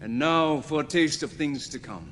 And now for a taste of things to come.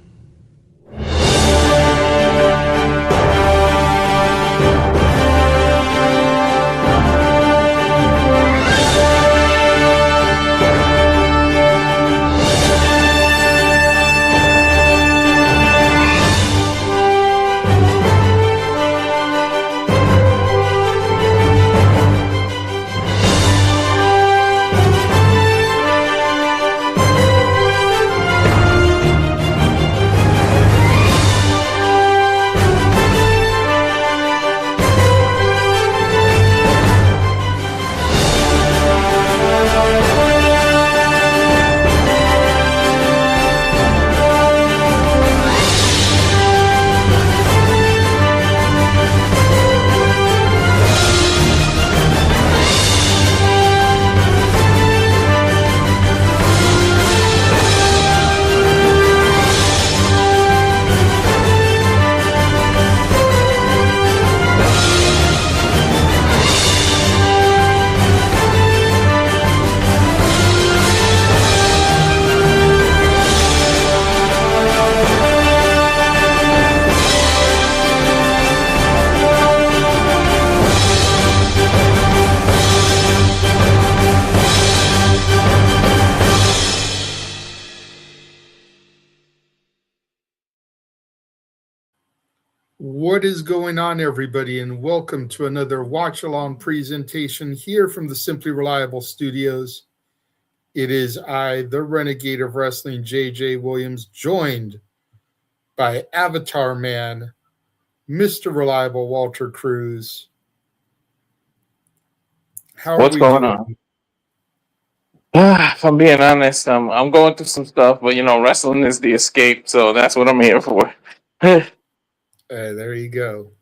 What is going on, everybody, and welcome to another watch-along presentation here from the Simply Reliable Studios. It is I, the Renegade of Wrestling, J.J. Williams, joined by Avatar Man, Mr. Reliable Walter Cruz. How are What's we going doing? on? If I'm being honest, I'm going through some stuff, but wrestling is the escape, so that's what I'm here for. There you go.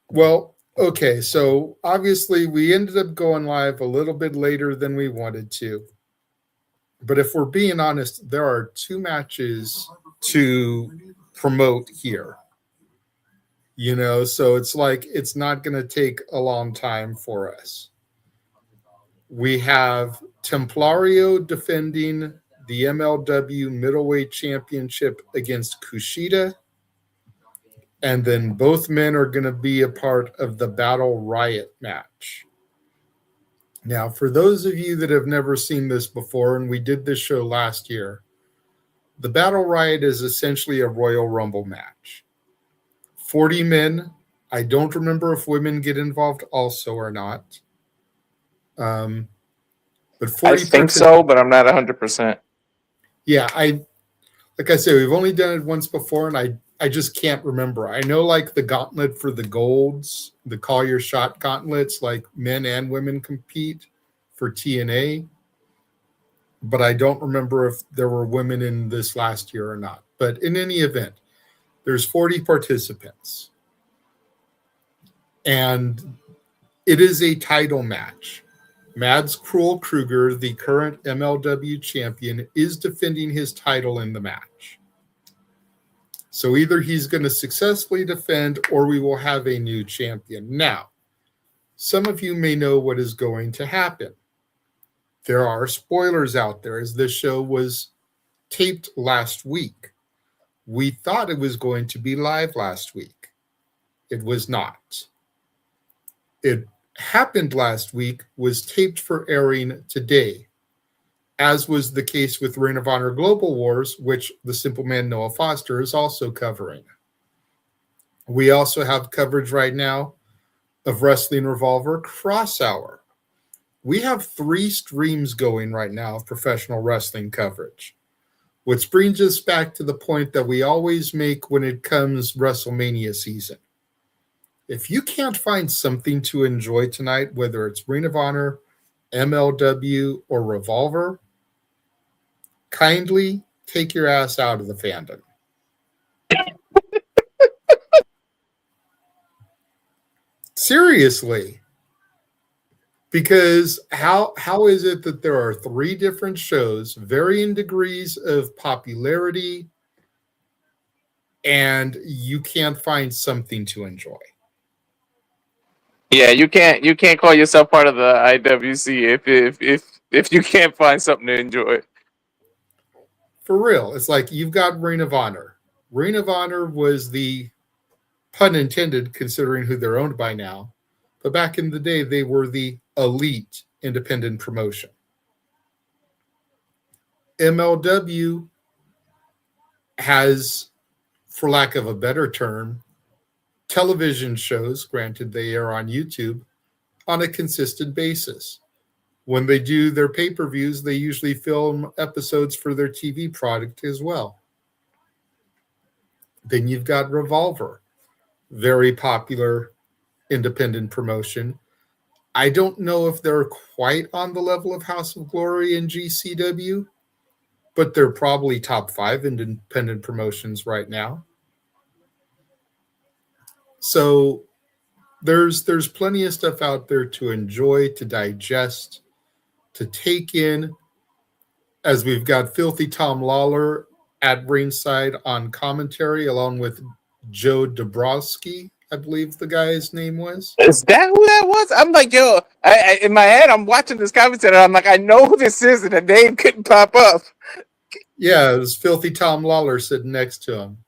Well, okay, so obviously we ended up going live a little bit later than we wanted to. But if we're being honest, there are two matches to promote here. So it's like it's not going to take a long time for us. We have Templario defending the MLW Middleweight Championship against Kushida. And then both men are going to be a part of the Battle Riot match. Now, for those of you that have never seen this before, and we did this show last year, the Battle Riot is essentially a Royal Rumble match. 40 men. I don't remember if women get involved also or not. But 40 I think so, but I'm not 100%. Yeah, like I said, we've only done it once before, and I just can't remember. I know like the gauntlet for the golds, the call your shot gauntlets, like men and women compete for TNA. But I don't remember if there were women in this last year or not. But in any event, there's 40 participants. And it is a title match. Mads Krugger, the current MLW champion, is defending his title in the match. So either he's going to successfully defend or we will have a new champion. Now, some of you may know what is going to happen. There are spoilers out there as this show was taped last week. We thought it was going to be live last week. It was not. It happened last week, was taped for airing today, as was the case with Ring of Honor Global Wars, which the Simple Man Noah Foster is also covering. We also have coverage right now of Wrestling Revolver Cross Hour. We have 3 streams going right now of professional wrestling coverage, which brings us back to the point that we always make when it comes WrestleMania season. If you can't find something to enjoy tonight, whether it's Ring of Honor, MLW, or Revolver, kindly take your ass out of the fandom. Seriously. Because how is it that there are 3 different shows, varying degrees of popularity, and you can't find something to enjoy? Yeah, you can't call yourself part of the IWC if you can't find something to enjoy. For real. It's like you've got Ring of Honor. Ring of Honor was the, pun intended, considering who they're owned by now. But back in the day, they were the elite independent promotion. MLW has, for lack of a better term, television shows, granted they air on YouTube, on a consistent basis. When they do their pay-per-views, they usually film episodes for their TV product as well. Then you've got Revolver, very popular independent promotion. I don't know if they're quite on the level of House of Glory and GCW, but they're probably top 5 independent promotions right now. So there's plenty of stuff out there to enjoy, to digest, to take in, as we've got Filthy Tom Lawler at ringside on commentary, along with Joe Dabrowski, I believe the guy's name was. Is that who that was? I'm like, yo, in my head, I'm watching this commentary. I'm like, I know who this is, and the name couldn't pop up. Yeah, it was Filthy Tom Lawler sitting next to him.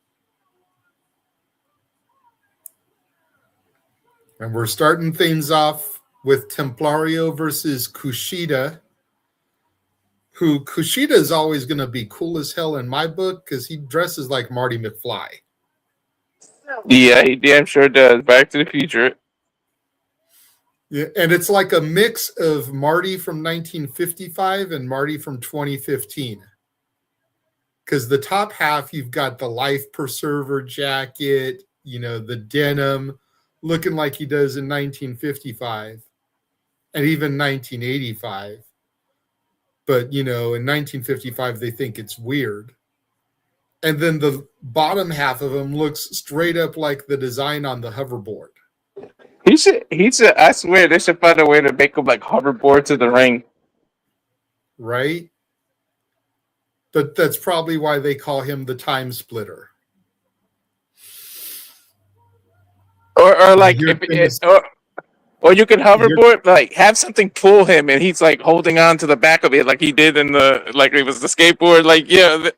And we're starting things off with Templario versus Kushida, who Kushida is always going to be cool as hell in my book because he dresses like Marty McFly. Yeah, he damn sure does. Back to the Future. Yeah, and it's like a mix of Marty from 1955 and Marty from 2015. Because the top half, you've got the life preserver jacket, the denim, looking like he does in 1955 and even 1985. But, in 1955, they think it's weird. And then the bottom half of him looks straight up like the design on the hoverboard. He should, I swear, they should find a way to make him like hoverboard to the ring. Right? But that's probably why they call him the time splitter. Or like, or you can hoverboard, like have something pull him, and he's like holding on to the back of it, like he did in it was the skateboard. Like, yeah,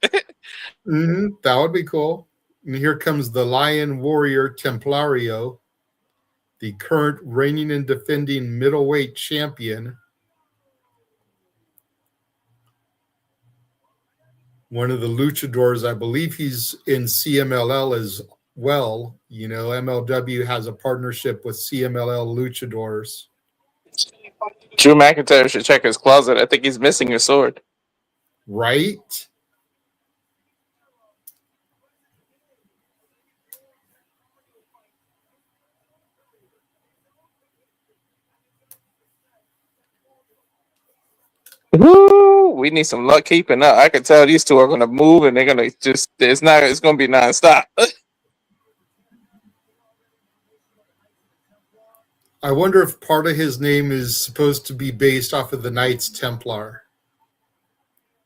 that would be cool. And here comes the Lion Warrior Templario, the current reigning and defending middleweight champion. One of the luchadors, I believe he's in CMLL as well. MLW has a partnership with CMLL luchadors. Drew McIntyre should check his closet. I think he's missing his sword. Right? Woo, we need some luck keeping up. I can tell these two are going to move, and they're going to just, it's going to be nonstop. I wonder if part of his name is supposed to be based off of the Knights Templar.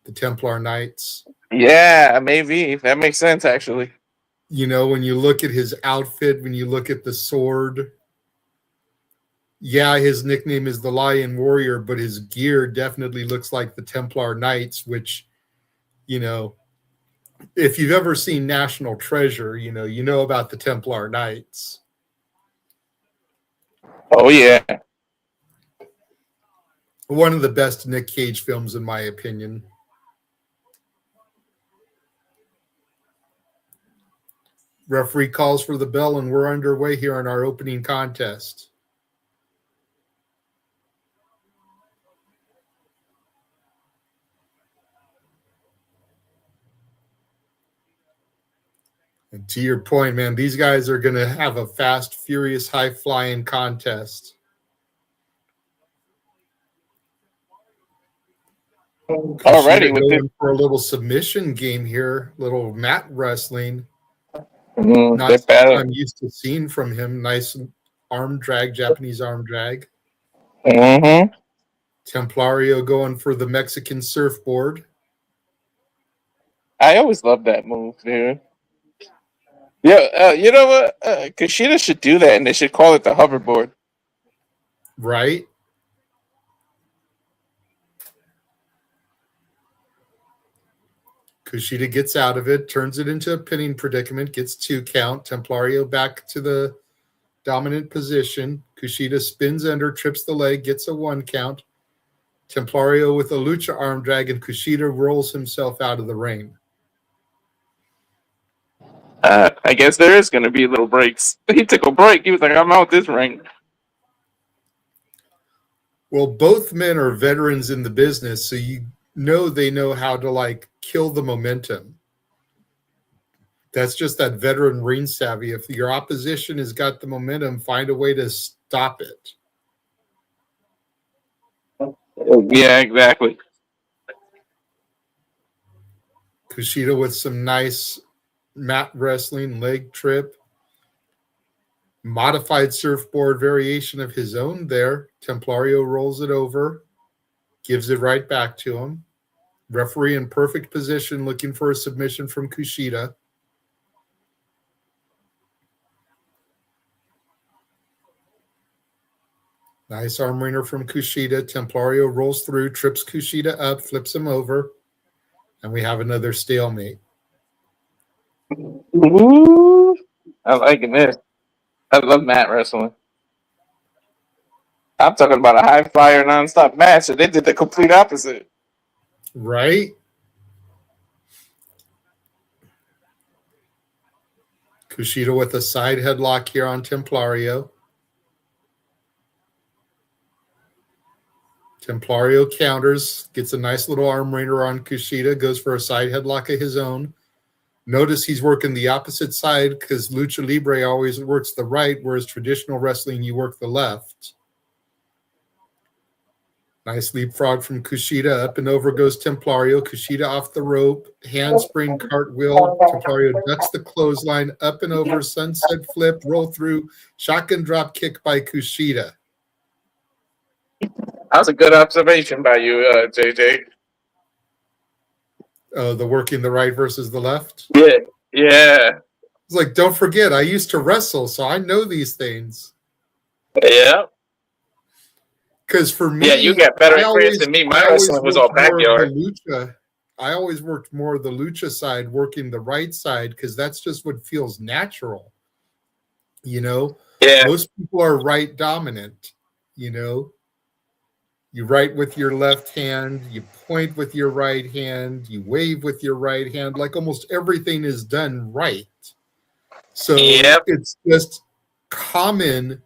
The Templar Knights. Yeah, maybe. That makes sense, actually. When you look at his outfit, when you look at the sword, yeah, his nickname is the Lion Warrior, but his gear definitely looks like the Templar Knights, which, if you've ever seen National Treasure, you know about the Templar Knights. Oh, yeah. One of the best Nick Cage films, in my opinion. Referee calls for the bell, and we're underway here in our opening contest. And to your point, man, these guys are going to have a fast, furious, high-flying contest. Already with going for a little submission game here, little mat wrestling. Mm-hmm. Not something I'm used to seeing from him. Nice arm drag, Japanese arm drag. Mm-hmm. Templario going for the Mexican surfboard. I always love that move, dude. Yeah, you know what? Kushida should do that, and they should call it the hoverboard. Right? Kushida gets out of it, turns it into a pinning predicament, gets 2 count. Templario back to the dominant position. Kushida spins under, trips the leg, gets a 1 count. Templario with a lucha arm drag, and Kushida rolls himself out of the ring. I guess there is going to be little breaks. He took a break. He was like, I'm out this ring. Well, both men are veterans in the business, so you know they know how to, like, kill the momentum. That's just that veteran ring savvy. If your opposition has got the momentum, find a way to stop it. Yeah, exactly. Kushida with some nice mat wrestling, leg trip. Modified surfboard variation of his own there. Templario rolls it over, gives it right back to him. Referee in perfect position looking for a submission from Kushida. Nice arm wringer from Kushida. Templario rolls through, trips Kushida up, flips him over, and we have another stalemate. Ooh, I like this. I love mat wrestling. I'm talking about a high flyer nonstop match, and they did the complete opposite. Right? Kushida with a side headlock here on Templario. Templario counters, gets a nice little arm wringer on Kushida, goes for a side headlock of his own. Notice he's working the opposite side because Lucha Libre always works the right, whereas traditional wrestling, you work the left. Nice leapfrog from Kushida. Up and over goes Templario. Kushida off the rope. Handspring cartwheel. Templario ducks the clothesline. Up and over. Sunset flip. Roll through. Shotgun drop kick by Kushida. That was a good observation by you, JJ. Oh, the working the right versus the left? Yeah. It's like, don't forget, I used to wrestle, so I know these things. Yeah. Because for me, yeah, you got better experience than me. My wrestling was all backyard. I always worked more of the lucha side, working the right side, because that's just what feels natural. You know? Yeah. Most people are right dominant, you know? You write with your left hand, you point with your right hand, you wave with your right hand, like almost everything is done right. So it's just common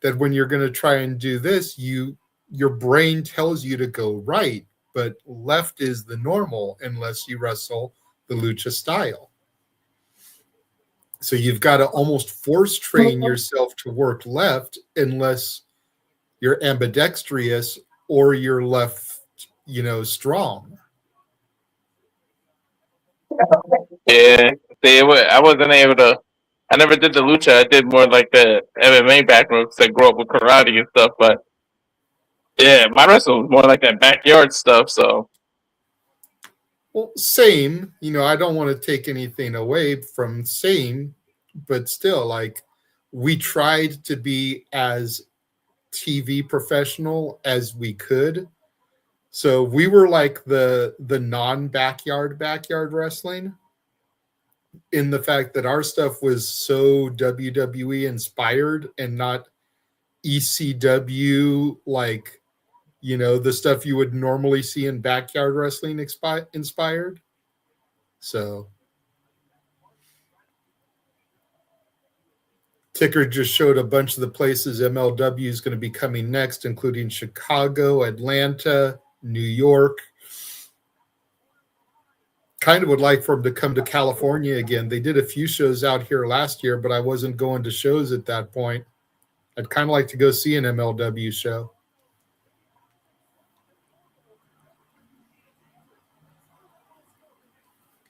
that when you're going to try and do this, your brain tells you to go right, but left is the normal unless you wrestle the lucha style. So you've got to almost force train yourself to work left unless you're ambidextrous or you're left, strong. Yeah. I wasn't able to. I never did the lucha. I did more like the MMA backwards. I grew up with karate and stuff, but yeah, my wrestling was more like that backyard stuff. So, well, same. I don't want to take anything away from same, but still, like, we tried to be as TV professional as we could. So we were like the non-backyard wrestling, in the fact that our stuff was so WWE inspired and not ECW, like, the stuff you would normally see in backyard wrestling inspired. So Ticker just showed a bunch of the places MLW is going to be coming next, including Chicago, Atlanta, New York. Kind of would like for them to come to California again. They did a few shows out here last year, but I wasn't going to shows at that point. I'd kind of like to go see an MLW show.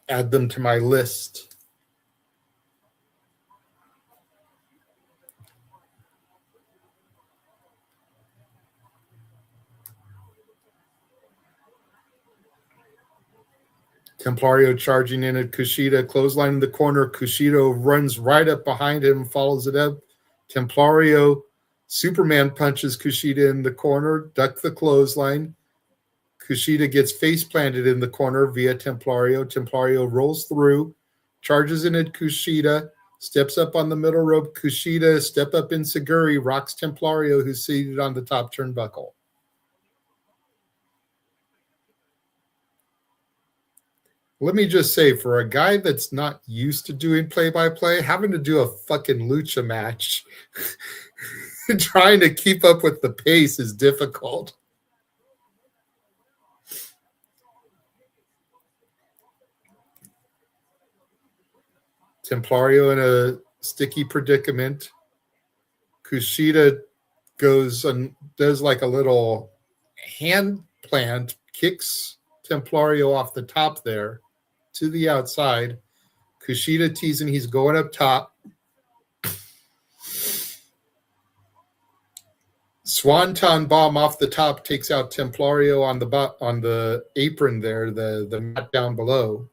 Add them to my list. Templario charging in at Kushida, clothesline in the corner. Kushida runs right up behind him, follows it up. Templario Superman punches Kushida in the corner, duck the clothesline. Kushida gets face planted in the corner via Templario. Templario rolls through, charges in at Kushida, steps up on the middle rope. Kushida step up in Seguri, rocks Templario, who's seated on the top turnbuckle. Let me just say, for a guy that's not used to doing play-by-play, having to do a fucking lucha match, trying to keep up with the pace is difficult. Templario in a sticky predicament. Kushida goes and does like a little hand plant, kicks Templario off the top there to the outside. Kushida teasing he's going up top. Swanton bomb off the top takes out Templario on the apron there, the mat down below.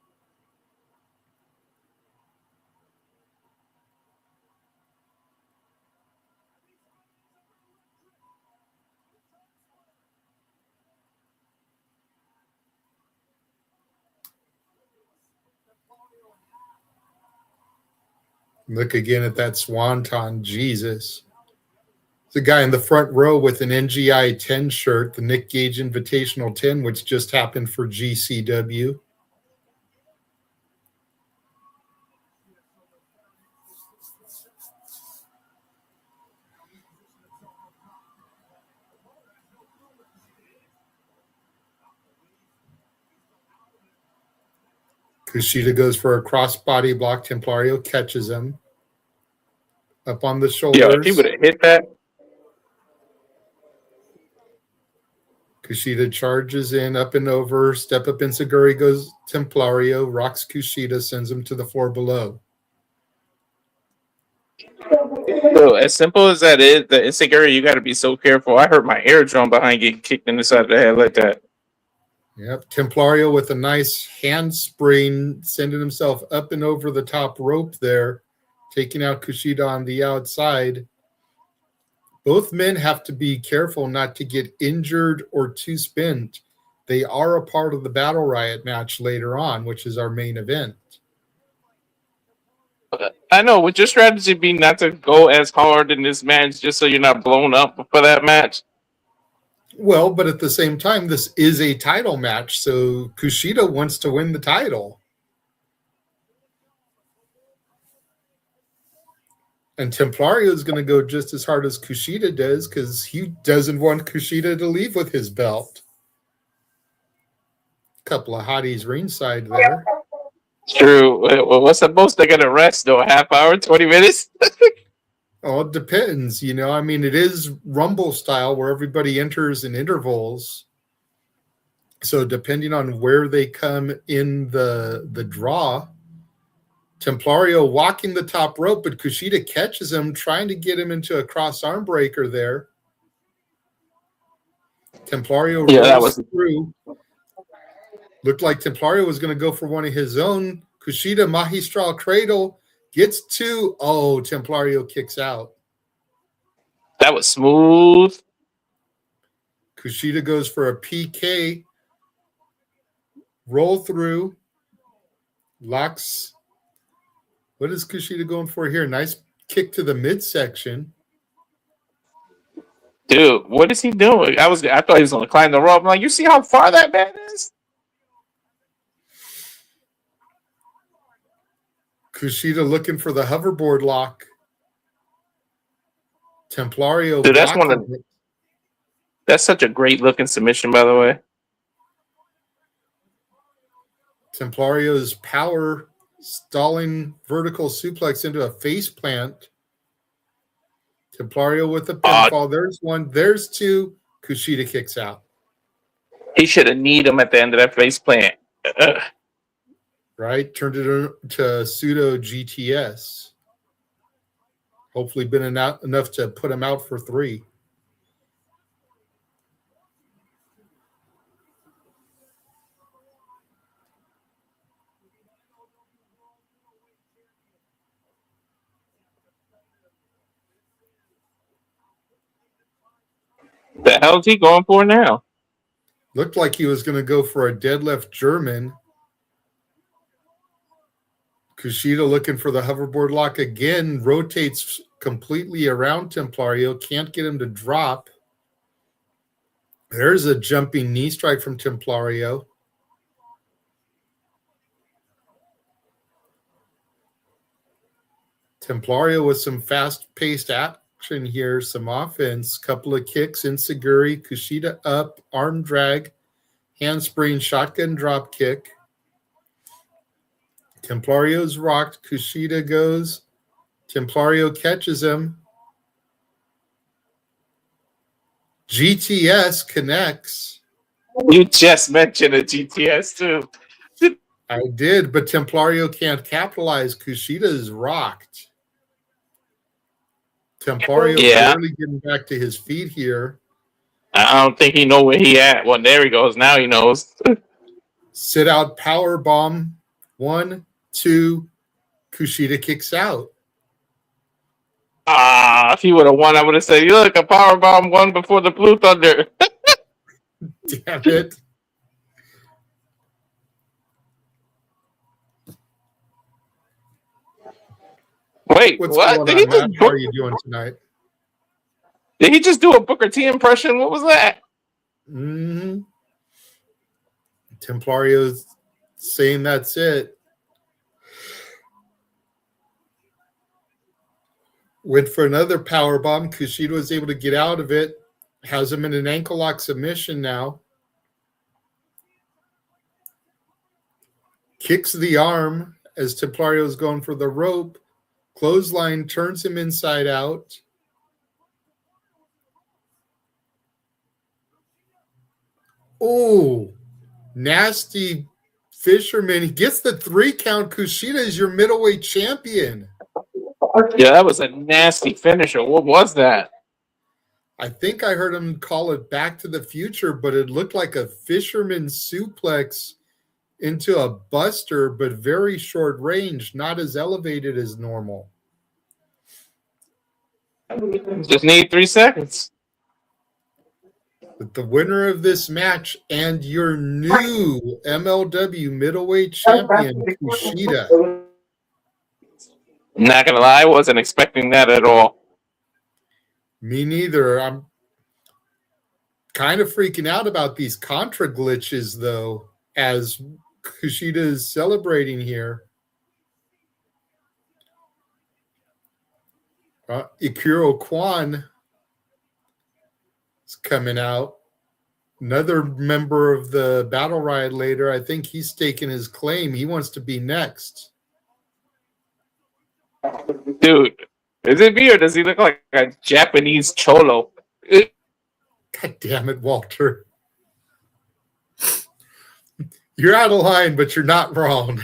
Look again at that Swanton, Jesus. The guy in the front row with an NGI 10 shirt, the Nick Gage Invitational 10, which just happened for GCW. Kushida goes for a crossbody block. Templario catches him up on the shoulders. Yeah, if he would have hit that. Kushida charges in, up and over, step up in Seguri goes Templario, rocks Kushida, sends him to the floor below. So as simple as that is, the insecurity, you got to be so careful. I hurt my eardrum behind getting kicked in the side of the head like that. Yep, Templario with a nice handspring, sending himself up and over the top rope there, taking out Kushida on the outside. Both men have to be careful not to get injured or too spent. They are a part of the Battle Riot match later on, which is our main event. I know. Would your strategy be not to go as hard in this match just so you're not blown up for that match? Well, but at the same time, this is a title match, so Kushida wants to win the title. And Templario is going to go just as hard as Kushida does because he doesn't want Kushida to leave with his belt. Couple of hotties ringside there. True. Well, what's the most they're going to rest, though? A half hour, 20 minutes? Oh, it depends. You know, I mean, it is Rumble style where everybody enters in intervals. So depending on where they come in the draw, Templario walking the top rope, but Kushida catches him, trying to get him into a cross arm breaker there. Templario rolls through. Looked like Templario was going to go for one of his own. Kushida Magistral Cradle gets two. Oh, Templario kicks out. That was smooth. Kushida goes for a PK. Roll through. Locks. What is Kushida going for here? Nice kick to the midsection. Dude, what is he doing? I thought he was going to climb the rope. I'm like, you see how far that man is? Kushida looking for the hoverboard lock. Templario. Dude, that's such a great looking submission, by the way. Templario's power stalling vertical suplex into a face plant. Templario with a pinfall. There's one. There's two. Kushida kicks out. He should have kneed him at the end of that face plant. Right? Turned it to pseudo GTS. Hopefully been enough to put him out for 3. The hell is he going for now? Looked like he was going to go for a deadlift German. Kushida looking for the hoverboard lock again. Rotates completely around Templario. Can't get him to drop. There's a jumping knee strike from Templario. Templario with some fast-paced action here, some offense, couple of kicks, enziguri, Kushida up, arm drag, handspring, shotgun drop kick. Templario's rocked, Kushida goes, Templario catches him. GTS connects. You just mentioned a GTS too. I did, but Templario can't capitalize. Kushida is rocked. Templario barely getting back to his feet here. I don't think he know where he at. Well, there he goes. Now he knows. Sit out power bomb. 1, 2. Kushida kicks out. If he would have won, I would have said, "Look, a power bomb won before the Blue Thunder." Damn it. Wait, What's what? going on, Matt? How are you doing tonight? Did he just do a Booker T impression? What was that? Templario's saying that's it. Went for another power bomb. Kushida was able to get out of it. Has him in an ankle lock submission now. Kicks the arm as Templario is going for the rope. Clothesline turns him inside out. Oh, nasty fisherman. He gets the 3 count. Kushida is your middleweight champion. Yeah, that was a nasty finisher. What was that? I think I heard him call it Back to the Future, but it looked like a fisherman suplex into a buster, but very short range, not as elevated as normal. Just need 3 seconds. But the winner of this match and your new MLW middleweight champion, Kushida. Not gonna lie, I wasn't expecting that at all. Me neither. I'm kind of freaking out about these Contra glitches, though, as Kushida is celebrating here. Ikuro Kwon is coming out. Another member of the Battle Riot later. I think he's taking his claim. He wants to be next. Dude, is it me or does he look like a Japanese cholo? God damn it, Walter. You're out of line, but you're not wrong.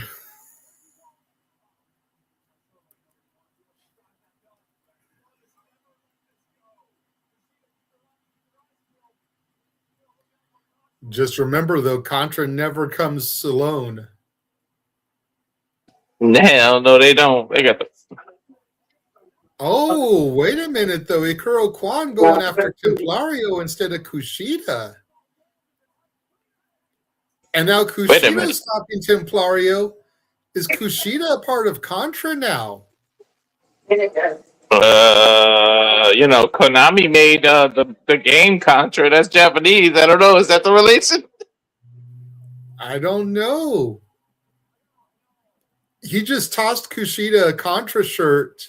Just remember, though, Contra never comes alone. Hell no, they don't. They got the... Oh, wait a minute, though. Ikuro Kwon going after Templario instead of Kushida. And now Kushida stopping Templario. Is Kushida a part of Contra now? Konami made the game Contra. That's Japanese. I don't know. Is that the relation? I don't know. He just tossed Kushida a Contra shirt.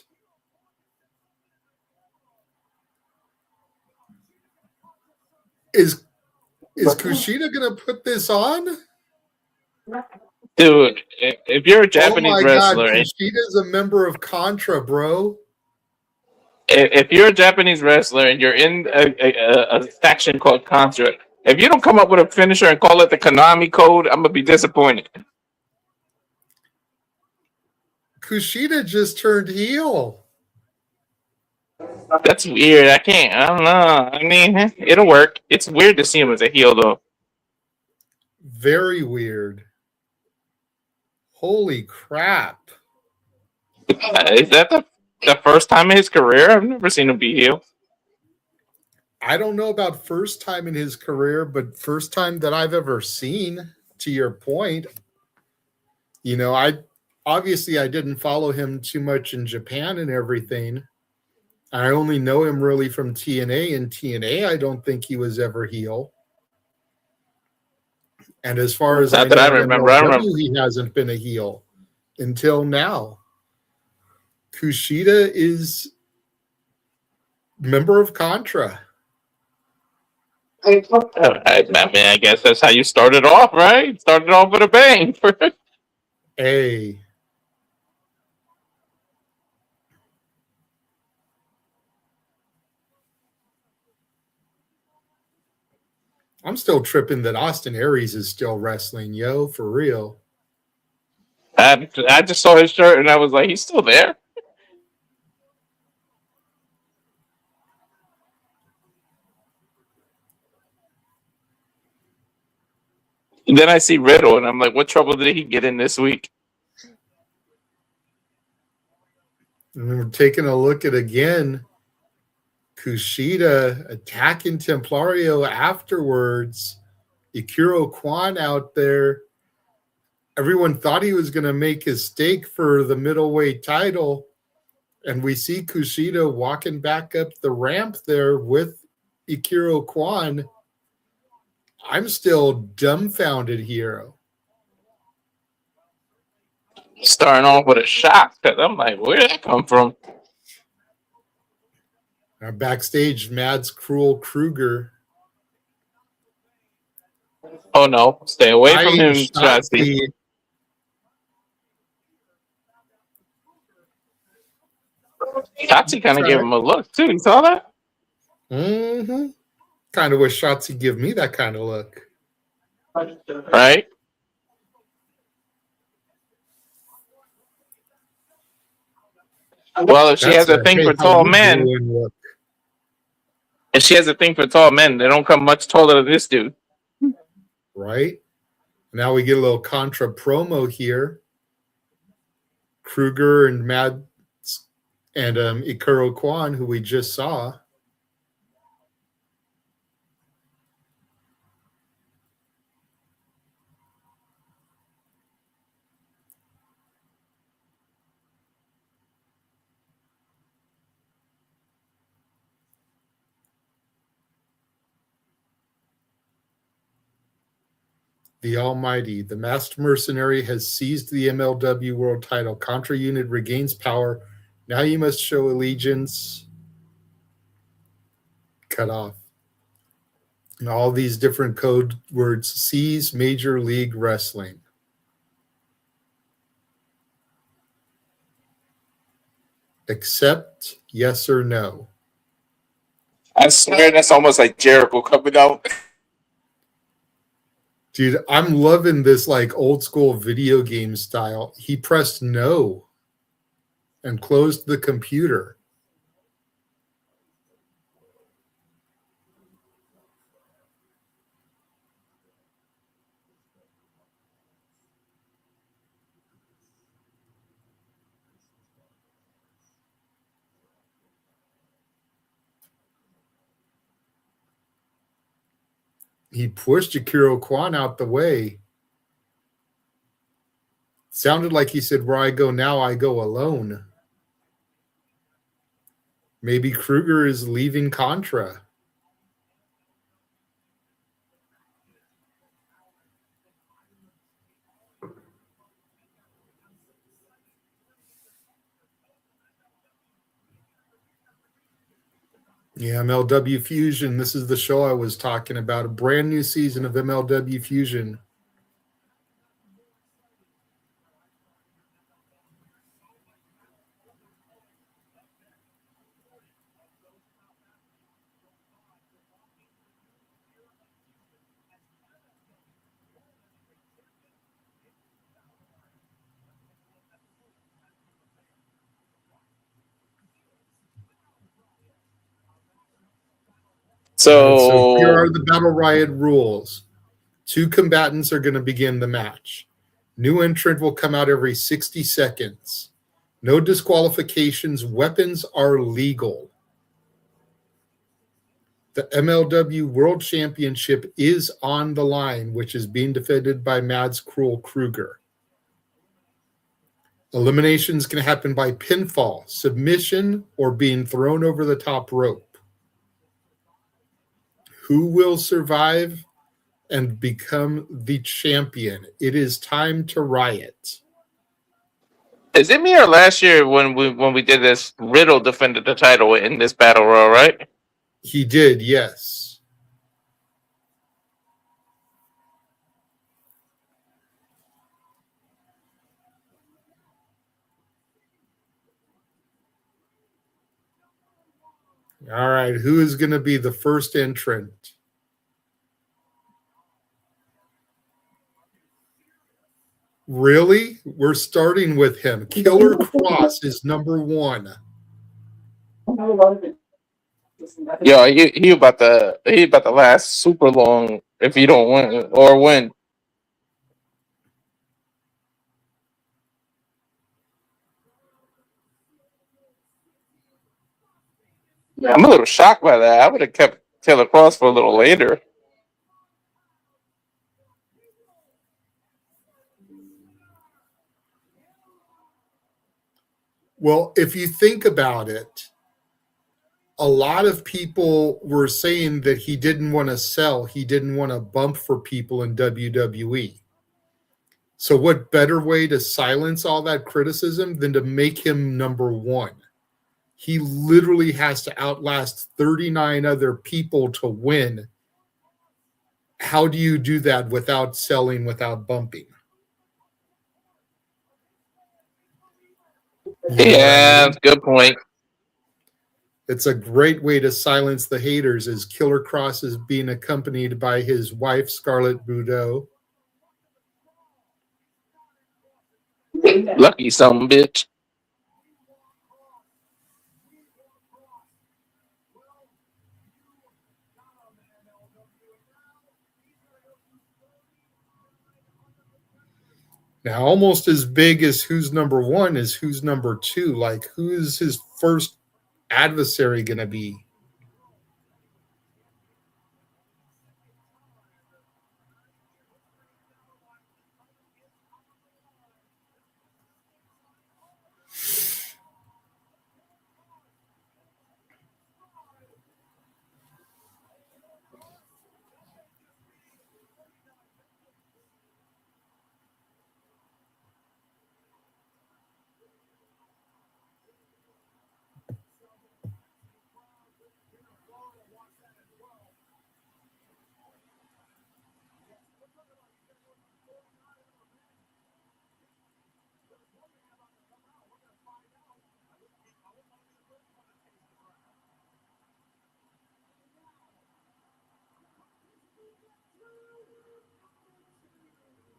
Is Kushida going to put this on? Dude, if you're a Japanese wrestler... Kushida's a member of Contra, bro. If you're a Japanese wrestler and you're in a faction called Contra, if you don't come up with a finisher and call it the Konami code, I'm going to be disappointed. Kushida just turned heel. That's weird. I don't know. I mean, it'll work. It's weird to see him as a heel, though. Very weird. Holy crap. Is that the first time in his career? I've never seen him be heel. I don't know about first time in his career, but first time that I've ever seen, to your point. I obviously I didn't follow him too much in Japan and everything. I only know him really from TNA. In TNA, I don't think he was ever heel. And as far as Not I that know, I in remember. I remember. MLW, he hasn't been a heel until now. Kushida is member of Contra. I mean, I guess that's how you started off, right? Started off with a bang. Hey. I'm still tripping that Austin Aries is still wrestling, yo, for real. I just saw his shirt and I was like, he's still there. And then I see Riddle and I'm like, what trouble did he get in this week? And we're taking a look at again Kushida attacking Templario afterwards. Ikuro Kwon out there. Everyone thought he was going to make his stake for the middleweight title. And we see Kushida walking back up the ramp there with Ikuro Kwon. I'm still dumbfounded here. Starting off with a shock because I'm like, where did that come from? Backstage, Mads Krugger. Oh no, stay away from him, Shotzi. Shotzi kind of gave him a look too. You saw that? Mm-hmm. Kind of wish Shotzi give me that kind of look. Right? Well, if she has a thing for tall men, if she has a thing for tall men, they don't come much taller than this dude. Right? Now we get a little Contra promo here. Krugger and Mads and Ikuro Kwon, who we just saw. The Almighty, the Masked Mercenary, has seized the MLW World Title. Contra Unit regains power. Now you must show allegiance. Cut off. And all these different code words. Seize Major League Wrestling. Accept, yes or no. I swear that's almost like Jericho coming out. Dude, I'm loving this like old school video game style. He pressed no and closed the computer. He pushed Ikuro Kwon out the way. Sounded like he said, where I go now, I go alone. Maybe Krugger is leaving Contra. Yeah, MLW Fusion. This is the show I was talking about. A brand new season of MLW Fusion. So here are the Battle Riot rules. 2 combatants are going to begin the match. New entrant will come out every 60 seconds. No disqualifications. Weapons are legal. The MLW World Championship is on the line, which is being defended by Mads Krugger. Eliminations can happen by pinfall, submission, or being thrown over the top rope. Who will survive and become the champion? It is time to riot. Is it me or last year when we did this? Riddle defended the title in this battle royal, right? He did, yes. All right, who is going to be the first entrant? Really? We're starting with him. Killer Kross is number 1. Yo, he about to last super long if he don't win or win. I'm a little shocked by that. I would have kept Killer Kross for a little later. Well, if you think about it, a lot of people were saying that he didn't want to sell, he didn't want to bump for people in WWE. So what better way to silence all that criticism than to make him number 1? He literally has to outlast 39 other people to win. How do you do that without selling, without bumping? Yeah, good point. It's a great way to silence the haters, as Killer Kross is being accompanied by his wife, Scarlett Bordeaux. Lucky some bitch. Now, almost as big as who's number 1 is who's number 2. Like, who's his first adversary going to be?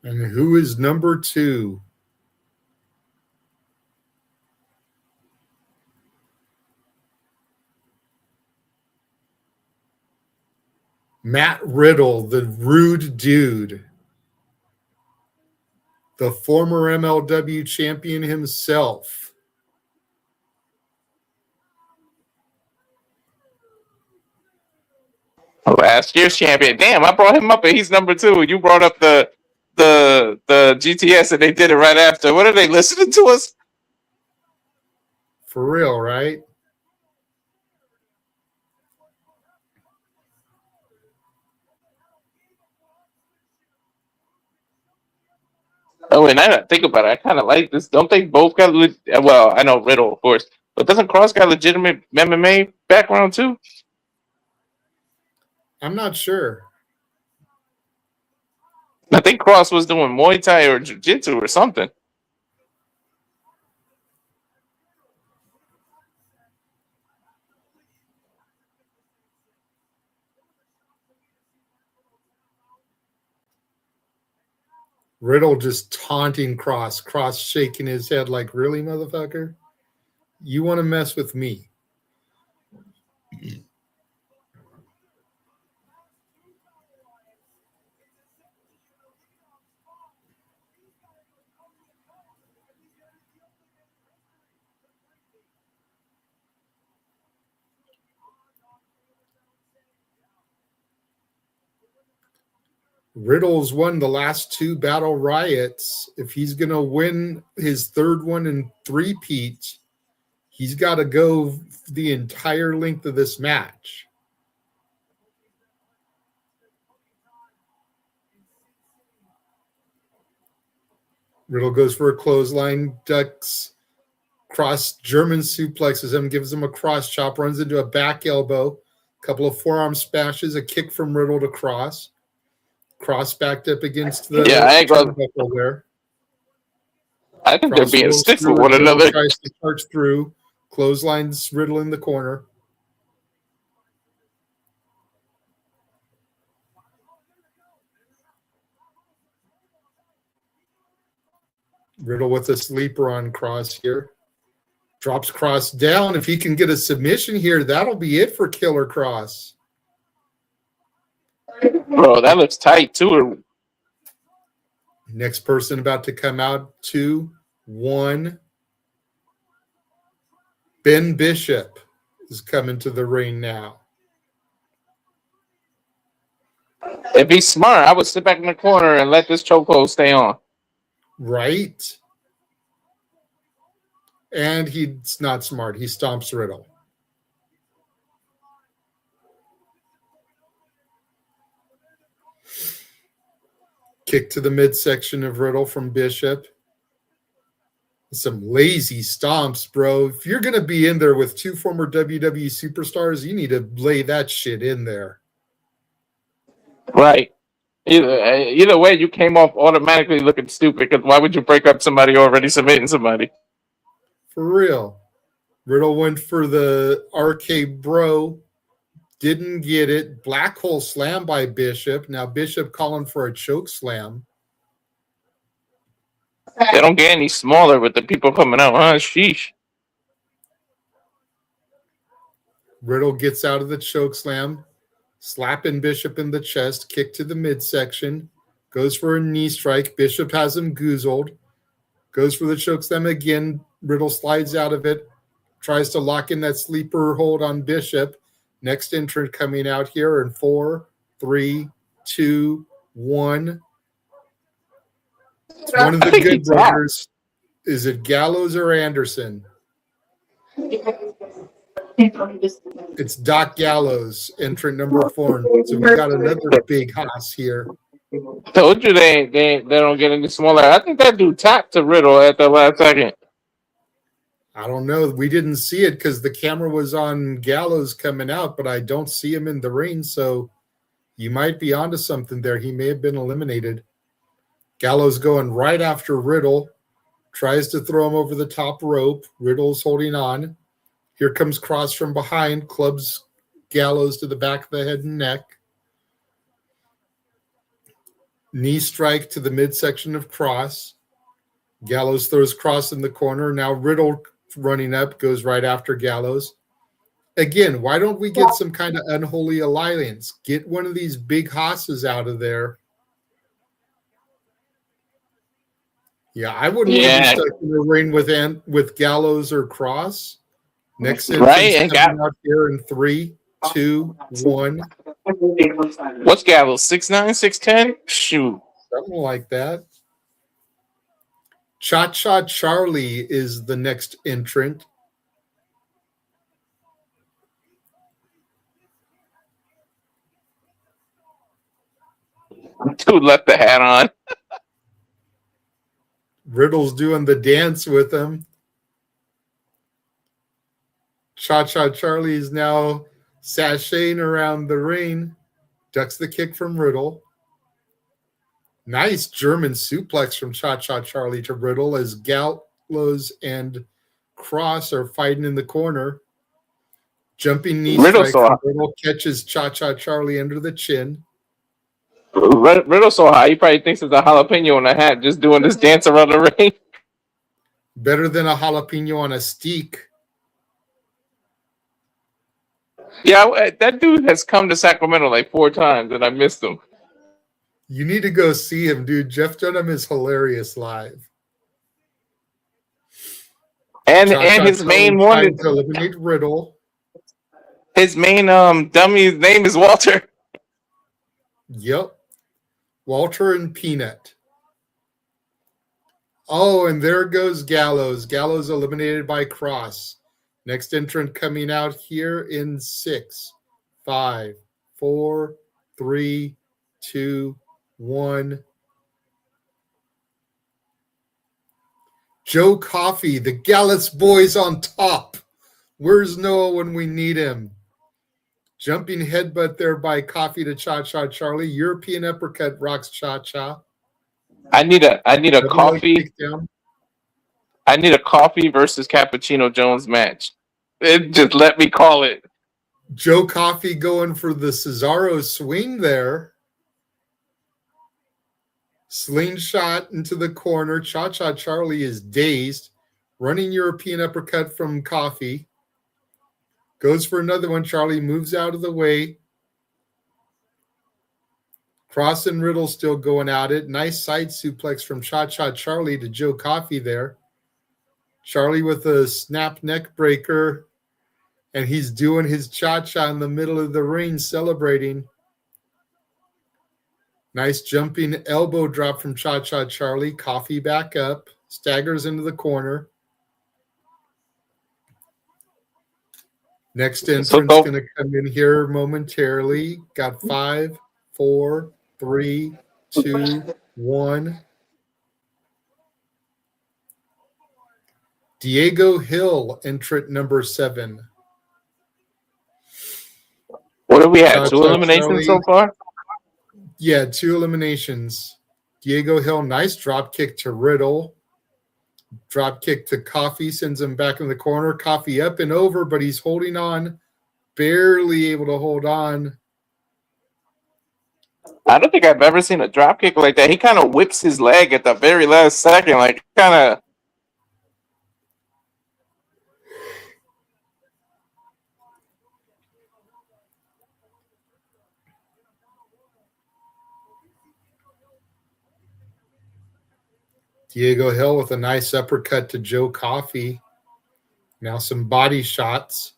And who is number 2? Matt Riddle, the rude dude. The former MLW champion himself. Last year's champion. Damn, I brought him up and he's number 2. You brought up the GTS and they did it right after. What are they listening to us? For real, right? Oh, and I think about it. I kind of like this. Don't they both got? Well, I know Riddle, of course, but doesn't Kross got legitimate MMA background too? I'm not sure. I think Kross was doing Muay Thai or Jiu-Jitsu or something. Riddle just taunting Kross. Kross shaking his head like, really, motherfucker? You want to mess with me? Riddle's won the last 2 Battle Riots. If he's going to win his 3rd one in 3-peat, he's got to go the entire length of this match. Riddle goes for a clothesline, ducks, Kross German suplexes him, gives him a cross chop, runs into a back elbow, a couple of forearm smashes, a kick from Riddle to Kross. Kross backed up against the turnbuckle there. I think Kross they're being stiff with one another. Tries to charge through, clotheslines Riddle in the corner. Riddle with a sleeper on Kross here. Drops Kross down. If he can get a submission here, that'll be it for Killer Kross. Bro, that looks tight too. Next person about to come out, 2, 1. Ben Bishop is coming to the ring now. If he's smart, I would sit back in the corner and let this chokehold stay on. Right? And he's not smart. He stomps Riddle. Kick to the midsection of Riddle from Bishop. Some lazy stomps, bro. If you're going to be in there with 2 former WWE superstars, you need to lay that shit in there. Right. Either way, you came off automatically looking stupid, because why would you break up somebody already submitting somebody? For real. Riddle went for the RK Bro. Didn't get it. Black hole slam by Bishop. Now Bishop calling for a choke slam. They don't get any smaller with the people coming out. Sheesh. Riddle gets out of the choke slam. Slapping Bishop in the chest. Kick to the midsection. Goes for a knee strike. Bishop has him goozled. Goes for the choke slam again. Riddle slides out of it. Tries to lock in that sleeper hold on Bishop. Next entrant coming out here in 4, 3, 2, 1. It's one of the good brothers. Is it Gallows or Anderson? It's Doc Gallows, entrant number 4. So we got another big hoss here. Told you they don't get any smaller. I think that dude tapped to Riddle at the last second. I don't know. We didn't see it because the camera was on Gallows coming out, but I don't see him in the ring. So you might be onto something there. He may have been eliminated. Gallows going right after Riddle. Tries to throw him over the top rope. Riddle's holding on. Here comes Kross from behind. Clubs Gallows to the back of the head and neck. Knee strike to the midsection of Kross. Gallows throws Kross in the corner. Now Riddle running up, goes right after Gallows. Again, why don't we get some kind of unholy alliance? Get one of these big hosses out of there. Yeah, I wouldn't want to be stuck in the ring with Gallows or Kross. Next entrance coming out here in 3, 2, 1. What's Gallows? 6'9", 6'10"? Shoot. Something like that. Cha-Cha Charlie is the next entrant. Dude left the hat on. Riddle's doing the dance with him. Cha-Cha Charlie is now sashaying around the ring. Ducks the kick from Riddle. Nice German suplex from Cha-Cha Charlie to Riddle as Gallows and Kross are fighting in the corner. Jumping knee strike from Riddle catches Cha-Cha Charlie under the chin. Riddle so high, he probably thinks it's a jalapeno on a hat just doing this dance around the ring. Better than a jalapeno on a steak. Yeah, that dude has come to Sacramento like 4 times and I missed him. You need to go see him, dude. Jeff Dunham is hilarious live. And his main one is to eliminate Riddle. His main dummy's name is Walter. Yep. Walter and Peanut. Oh, and there goes Gallows. Gallows eliminated by Kross. Next entrant coming out here in 6, 5, 4, 3, 2, 1. Joe Coffey, the Gallus boys on top. Where's Noah when we need him? Jumping headbutt there by Coffey to Cha-Cha Charlie. European uppercut rocks Cha-Cha. I need a Coffey. I need a Coffey versus Cappuccino Jones match. Just let me call it. Joe Coffey going for the Cesaro swing there. Slingshot into the corner. Cha-Cha Charlie is dazed. Running European uppercut from Coffey. Goes for another one. Charlie moves out of the way. Kross and Riddle still going at it. Nice side suplex from Cha-Cha Charlie to Joe Coffey there. Charlie with a snap neck breaker. And he's doing his cha-cha in the middle of the ring, celebrating. Nice jumping elbow drop from Cha-Cha Charlie. Coffey back up. Staggers into the corner. Next entrance going to come in here momentarily. Got 5, 4, 3, 2, 1. Diego Hill, entrant number 7. What do we have? 2 eliminations so far? Yeah, 2 eliminations. Diego Hill, nice drop kick to Riddle. Drop kick to Coffey, sends him back in the corner. Coffey up and over, but he's holding on. Barely able to hold on. I don't think I've ever seen a drop kick like that. He kind of whips his leg at the very last second, like kind of. Diego Hill with a nice uppercut to Joe Coffey. Now some body shots.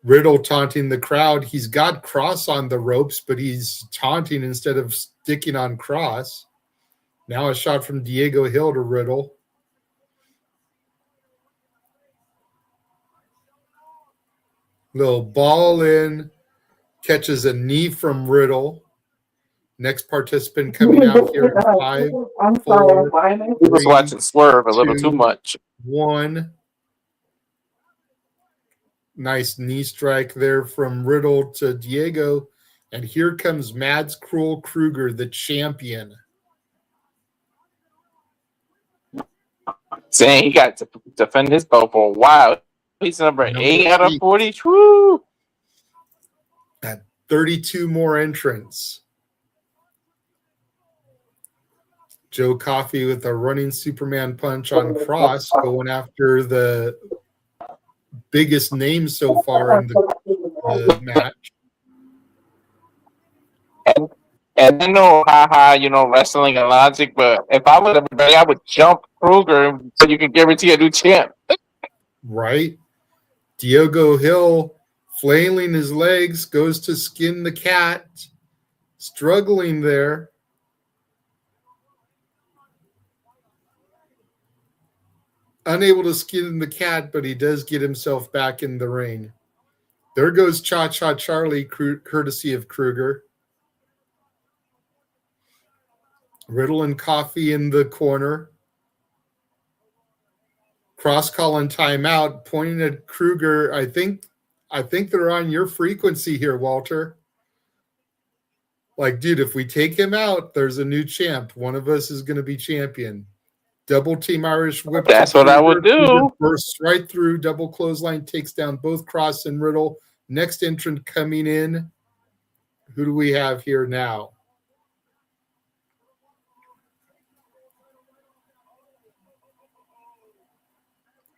Riddle taunting the crowd. He's got Kross on the ropes, but he's taunting instead of sticking on Kross. Now a shot from Diego Hill to Riddle. Little ball in. Catches a knee from Riddle. Next participant coming out here in 5, 4, He was watching Swerve a little too much. 1. Nice knee strike there from Riddle to Diego. And here comes Mads Krugger, the champion. Saying he got to defend his belt for a while. He's number 8 out of 40. Woo! At 32 more entrants. Joe Coffey with a running Superman punch on Kross, going after the biggest name so far in the match. And I know, wrestling and logic, but if I was everybody, I would jump Krugger so you can guarantee a new champ. Right. Diego Hill flailing his legs, goes to skin the cat, struggling there. Unable to skin the cat, but he does get himself back in the ring. There goes Cha-Cha Charlie, courtesy of Krugger. Riddle and Coffey in the corner. Kross calling timeout, pointing at Krugger. I think they're on your frequency here, Walter. Like, dude, if we take him out, there's a new champ. One of us is going to be champion. Double team Irish whip. That's what I would do. Bursts right through. Double clothesline takes down both Kross and Riddle. Next entrant coming in. Who do we have here now?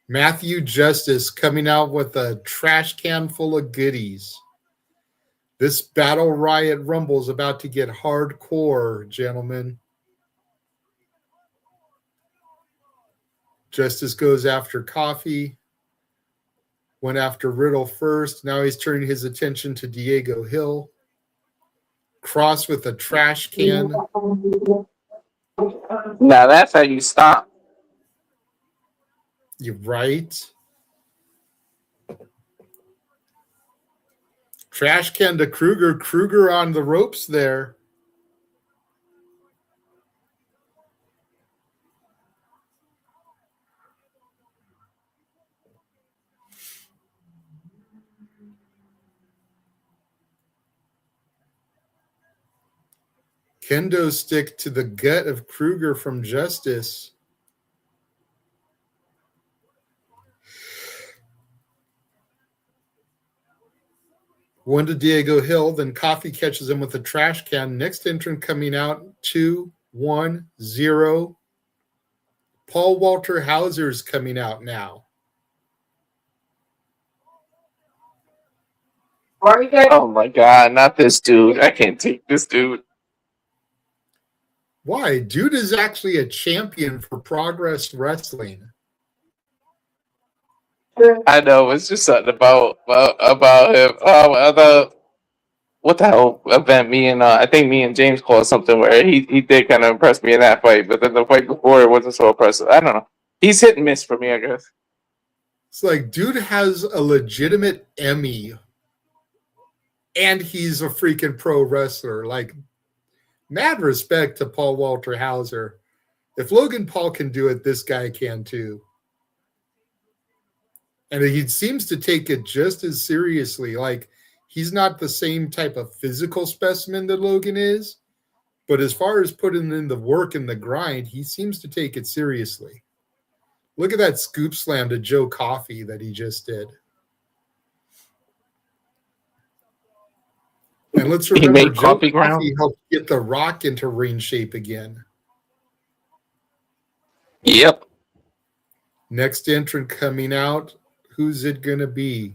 Matthew Justice coming out with a trash can full of goodies. This Battle Riot Rumble is about to get hardcore, gentlemen. Justice goes after Coffey. Went after Riddle first. Now he's turning his attention to Diego Hill. Kross with a trash can. Now that's how you stop. You're right. Trash can to Krugger. Krugger on the ropes there. Kendo stick to the gut of Krugger from Justice. One to Diego Hill, then Coffey catches him with a trash can. Next entrant coming out, 2-1-0. Paul Walter Hauser's coming out now. Oh my God, not this dude. I can't take this dude. Why? Dude is actually a champion for Progress Wrestling. I know, it's just something about him. What the hell event I think me and James called something where he did kind of impress me in that fight, but then the fight before it wasn't so impressive. I don't know. He's hit and miss for me, I guess. It's like, dude has a legitimate Emmy, and he's a freaking pro wrestler. Like, mad respect to Paul Walter Hauser. If Logan Paul can do it, this guy can too. And he seems to take it just as seriously. Like, he's not the same type of physical specimen that Logan is, but as far as putting in the work and the grind, he seems to take it seriously. Look at that scoop slam to Joe Coffey that he just did. And let's remember, Joe Coffey helped get The Rock into ring shape again. Yep. Next entrant coming out, who's it going to be?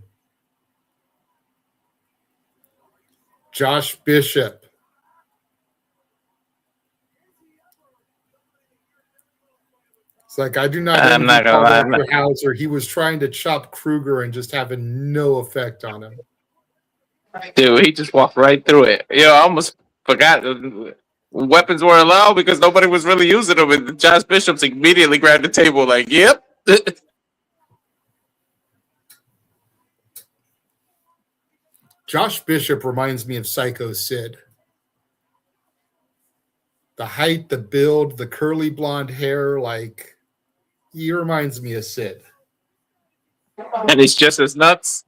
Josh Bishop. It's like, I do not I'm not gonna lie. For Hauser. He was trying to chop Krugger and just having no effect on him. Dude, he just walked right through it. I almost forgot weapons were allowed because nobody was really using them. And Josh Bishop's immediately grabbed the table like, yep. Josh Bishop reminds me of Psycho Sid. The height, the build, the curly blonde hair, like, he reminds me of Sid. And he's just as nuts.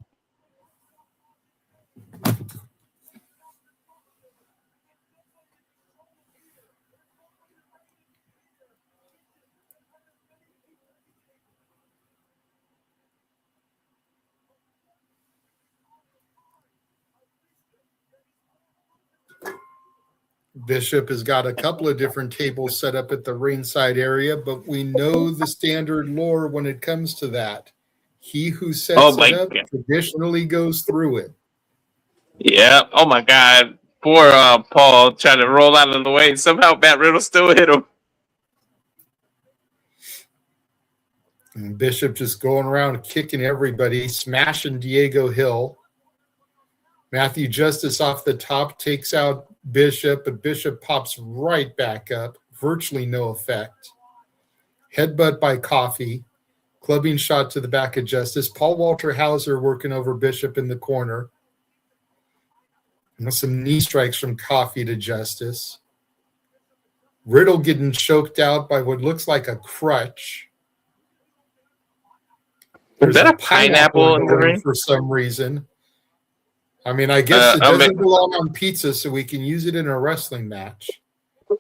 Bishop has got a couple of different tables set up at the ringside area, but we know the standard lore when it comes to that. He who sets it up traditionally goes through it. Yeah. Oh my God. Poor Paul trying to roll out of the way. Somehow Matt Riddle still hit him. And Bishop just going around kicking everybody, smashing Diego Hill. Matthew Justice off the top takes out Bishop, but Bishop pops right back up. Virtually no effect. Headbutt by Coffey. Clubbing shot to the back of Justice. Paul Walter Hauser working over Bishop in the corner. And some knee strikes from Coffey to Justice. Riddle getting choked out by what looks like a crutch. Is that a pineapple in the ring? For some reason. I mean, I guess it doesn't belong on pizza, so we can use it in a wrestling match.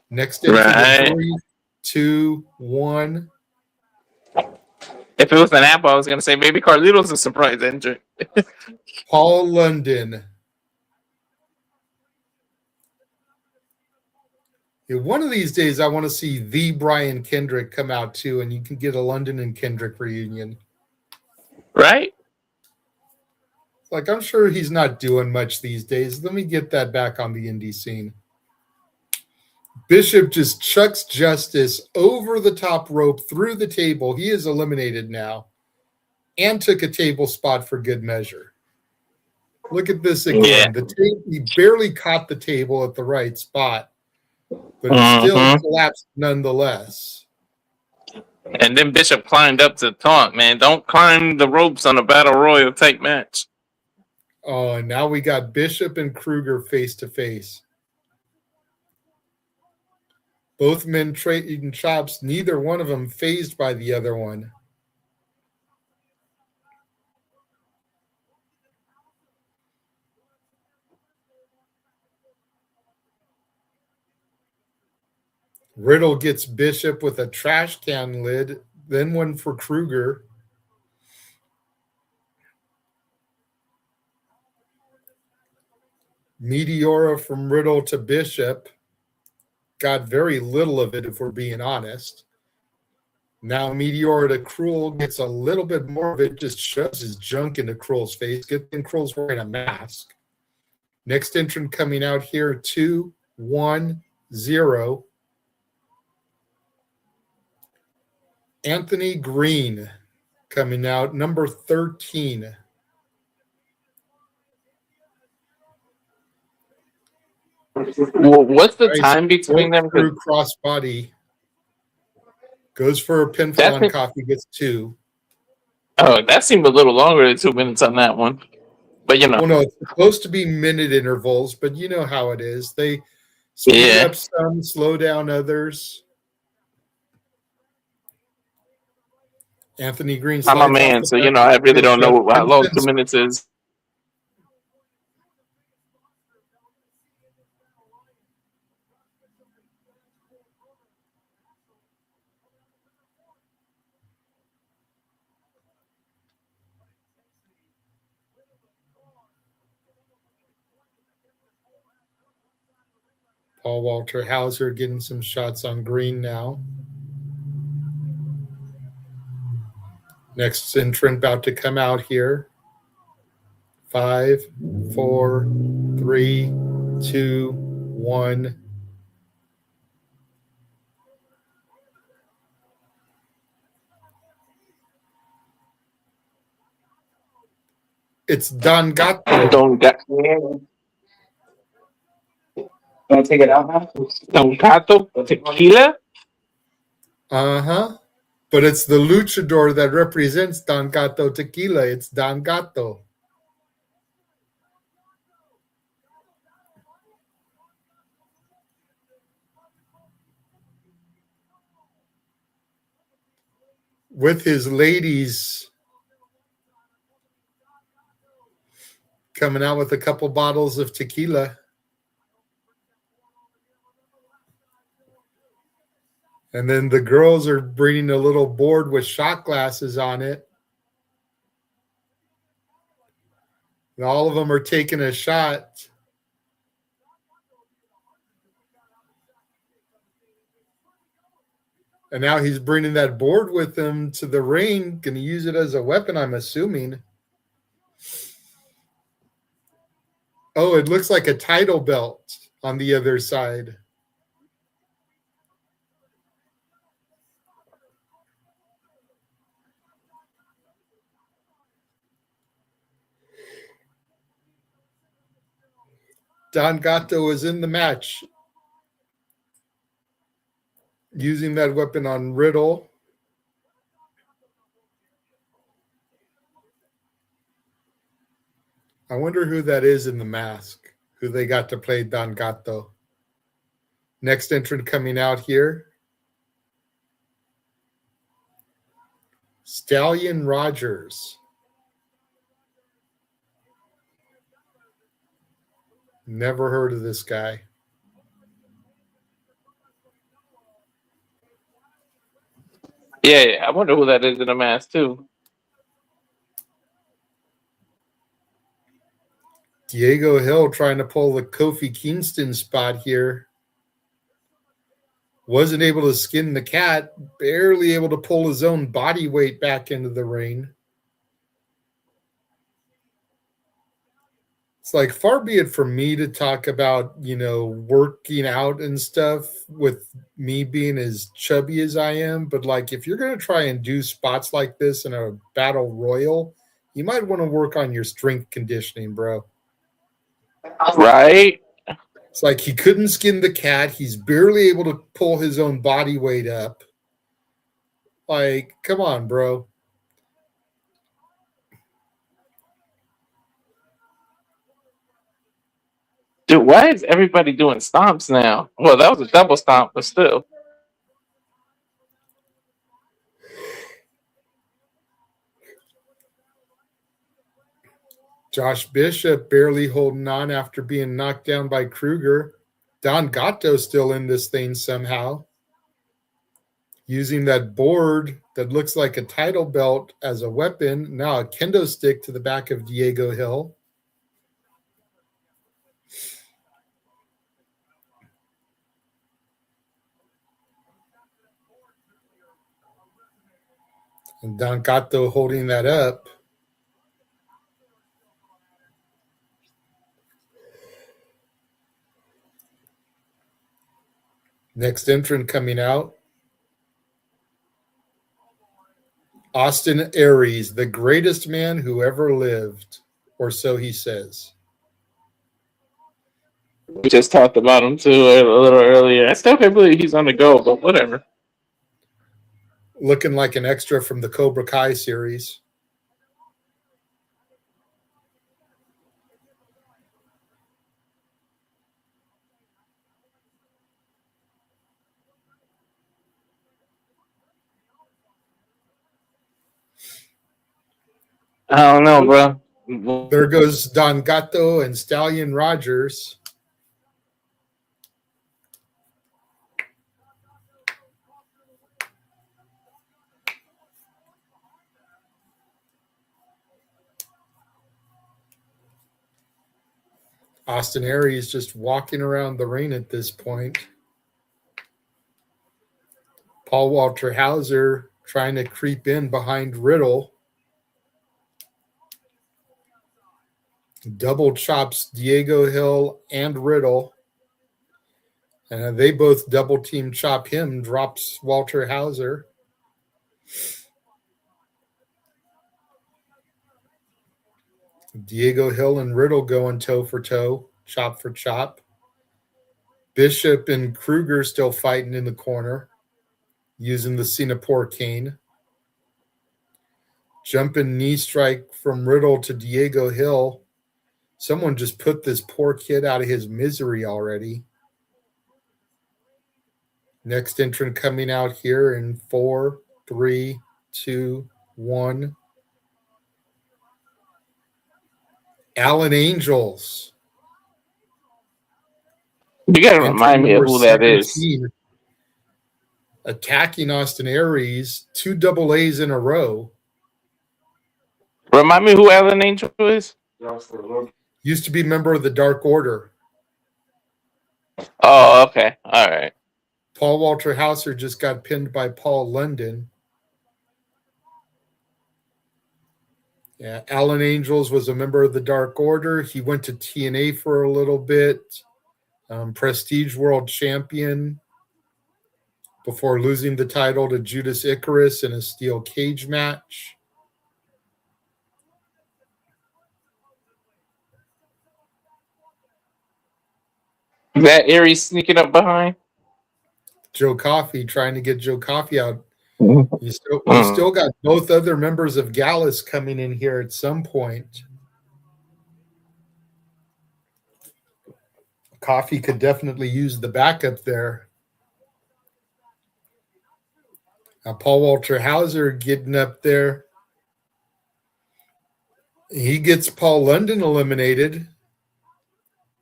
Next entry, 3, 2, 1. If it was an apple, I was going to say maybe Carlito's a surprise entry. Paul London. Yeah, one of these days, I want to see the Brian Kendrick come out too, and you can get a London and Kendrick reunion. Right? Like, I'm sure he's not doing much these days. Let me get that back on the indie scene. Bishop just chucks Justice over the top rope through the table. He is eliminated now and took a table spot for good measure. Look at this again. Yeah. He barely caught the table at the right spot, but it still collapsed nonetheless. And then Bishop climbed up to taunt, man. Don't climb the ropes on a Battle Royal type match. Oh, and now we got Bishop and Krugger face to face. Both men trading chops, neither one of them phased by the other one. Riddle gets Bishop with a trash can lid, then one for Krugger. Meteora from Riddle to Bishop. Got very little of it, if we're being honest. Now Meteora to Krule gets a little bit more of it, just shoves his junk into Krule's face. Good thing Krule's wearing a mask. Next entrant coming out here, 2-1-0. Anthony Greene coming out, number 13. Well, what's the time between them? Through crossbody. Goes for a pinfall on Coffey, gets 2. Oh, that seemed a little longer than 2 minutes on that one. But, you know. Well, no, it's supposed to be minute intervals, but you know how it is. They speed up some, slow down others. Anthony Greene. I'm a man, so, you know, I really don't know how long 2 minutes is. Paul Walter Hauser getting some shots on Greene now. Next entrant about to come out here. 5, 4, 3, 2, 1. It's Don Gato. Don Gato. Want to take it out now? Don Gato Tequila? Uh-huh. But it's the luchador that represents Don Gato Tequila. It's Don Gato. With his ladies coming out with a couple bottles of tequila. And then the girls are bringing a little board with shot glasses on it. And all of them are taking a shot. And now he's bringing that board with him to the ring. Going to use it as a weapon, I'm assuming. Oh, it looks like a title belt on the other side. Don Gato is in the match, using that weapon on Riddle. I wonder who that is in the mask, who they got to play Don Gato. Next entrant coming out here. Stallion Rogers. Never heard of this guy. Yeah, I wonder who that is in the mask, too. Diego Hill trying to pull the Kofi Kingston spot here. Wasn't able to skin the cat. Barely able to pull his own body weight back into the ring. It's like, far be it from me to talk about, you know, working out and stuff with me being as chubby as I am. But, like, if you're going to try and do spots like this in a battle royal, you might want to work on your strength conditioning, bro. Right? It's like he couldn't skin the cat. He's barely able to pull his own body weight up. Like, come on, bro. Dude, why is everybody doing stomps now? Well, that was a double stomp, but still. Josh Bishop barely holding on after being knocked down by Krugger. Don Gatto still in this thing somehow. Using that board that looks like a title belt as a weapon. Now a kendo stick to the back of Diego Hill. And Don Gatto holding that up. Next entrant coming out. Austin Aries, the greatest man who ever lived, or so he says. We just talked about him too a little earlier. I still can't believe he's on the go, but whatever. Looking like an extra from the Cobra Kai series. I don't know, bro. There goes Don Gatto and Stallion Rogers. Austin Aries just walking around the ring at this point. Paul Walter Hauser trying to creep in behind Riddle. Double chops Diego Hill and Riddle. And they both double team chop him, drops Walter Hauser. Diego Hill and Riddle going toe for toe, chop for chop. Bishop and Krugger still fighting in the corner, using the Singapore cane. Jumping knee strike from Riddle to Diego Hill. Someone just put this poor kid out of his misery already. Next entrant coming out here in 4, 3, 2, 1. Alan Angels. You gotta remind me of who that is. Attacking Austin Aries, 2 double A's in a row. Remind me who Alan Angel is? Used to be member of the Dark Order. Oh, okay. All right. Paul Walter Hauser just got pinned by Paul London. Yeah, Alan Angels was a member of the Dark Order. He went to TNA for a little bit. Prestige World Champion before losing the title to Judas Icarus in a steel cage match. That Aries sneaking up behind? Joe Coffey, trying to get Joe Coffey out. You still got both other members of Gallus coming in here at some point. Coffey could definitely use the backup there. Now Paul Walter Hauser getting up there. He gets Paul London eliminated,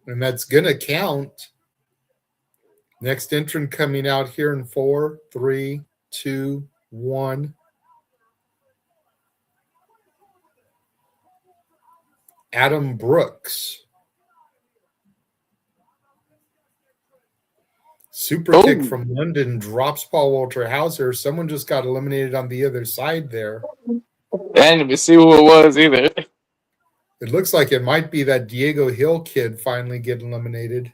and that's going to count. Next entrant coming out here in 4, 3, 2, 1. Adam Brooks. Super kick from London drops Paul Walter Hauser. Someone just got eliminated on the other side there. I didn't even see who it was either. It looks like it might be that Diego Hill kid finally getting eliminated.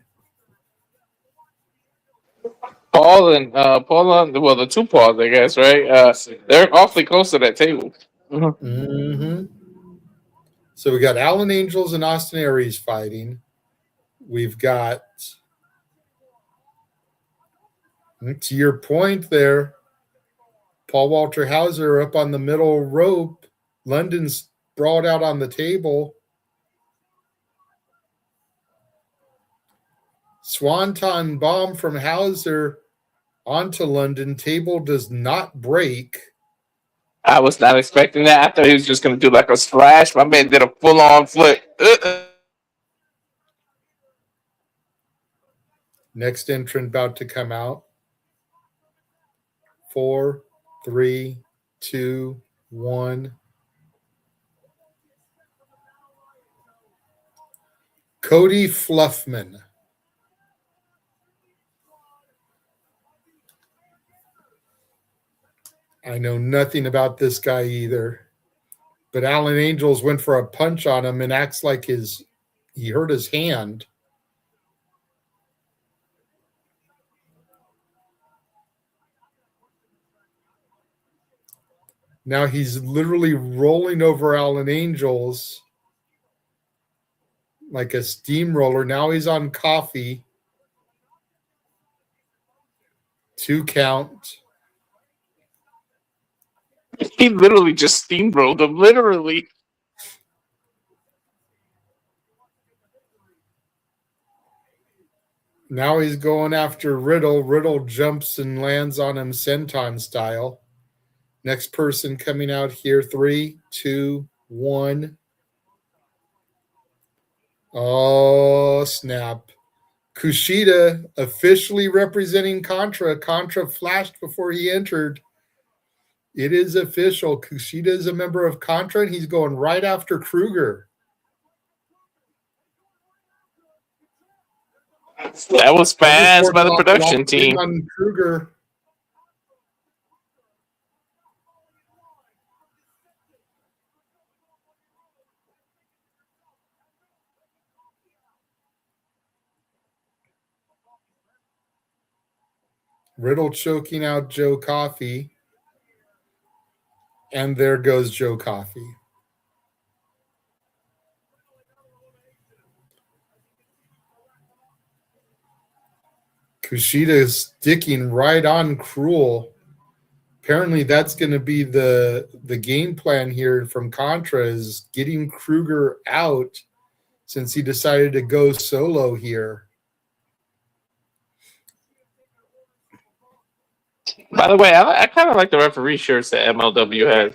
Paul and well, the 2 Pauls, I guess, right? They're awfully close to that table. Mm-hmm. So we got Alan Angels and Austin Aries fighting. we've got, to your point there, Paul Walter Hauser up on the middle rope. London's brought out on the table. Swanton bomb from Hauser onto London. Table does not break. I was not expecting that. I thought he was just going to do like a splash. My man did a full-on flip. Next entrant about to come out. 4, 3, 2, 1. Cody Fluffman. I know nothing about this guy either. But Alan Angels went for a punch on him and acts like he hurt his hand. Now he's literally rolling over Alan Angels like a steamroller. Now he's on Coffey. 2 count. He literally just steamrolled him. Literally. Now he's going after Riddle. Riddle jumps and lands on him senton style. Next person coming out here. 3, 2, 1. Oh, snap. Kushida officially representing Contra. Contra flashed before he entered. It is official. Kushida is a member of Contra, and he's going right after Krugger. That was fast by the production team. On Krugger. Riddle choking out Joe Coffey. And there goes Joe Coffey. Kushida is sticking right on Krule. Apparently that's going to be the game plan here from Contra, is getting Krugger out since he decided to go solo here. By the way, I kind of like the referee shirts that MLW has.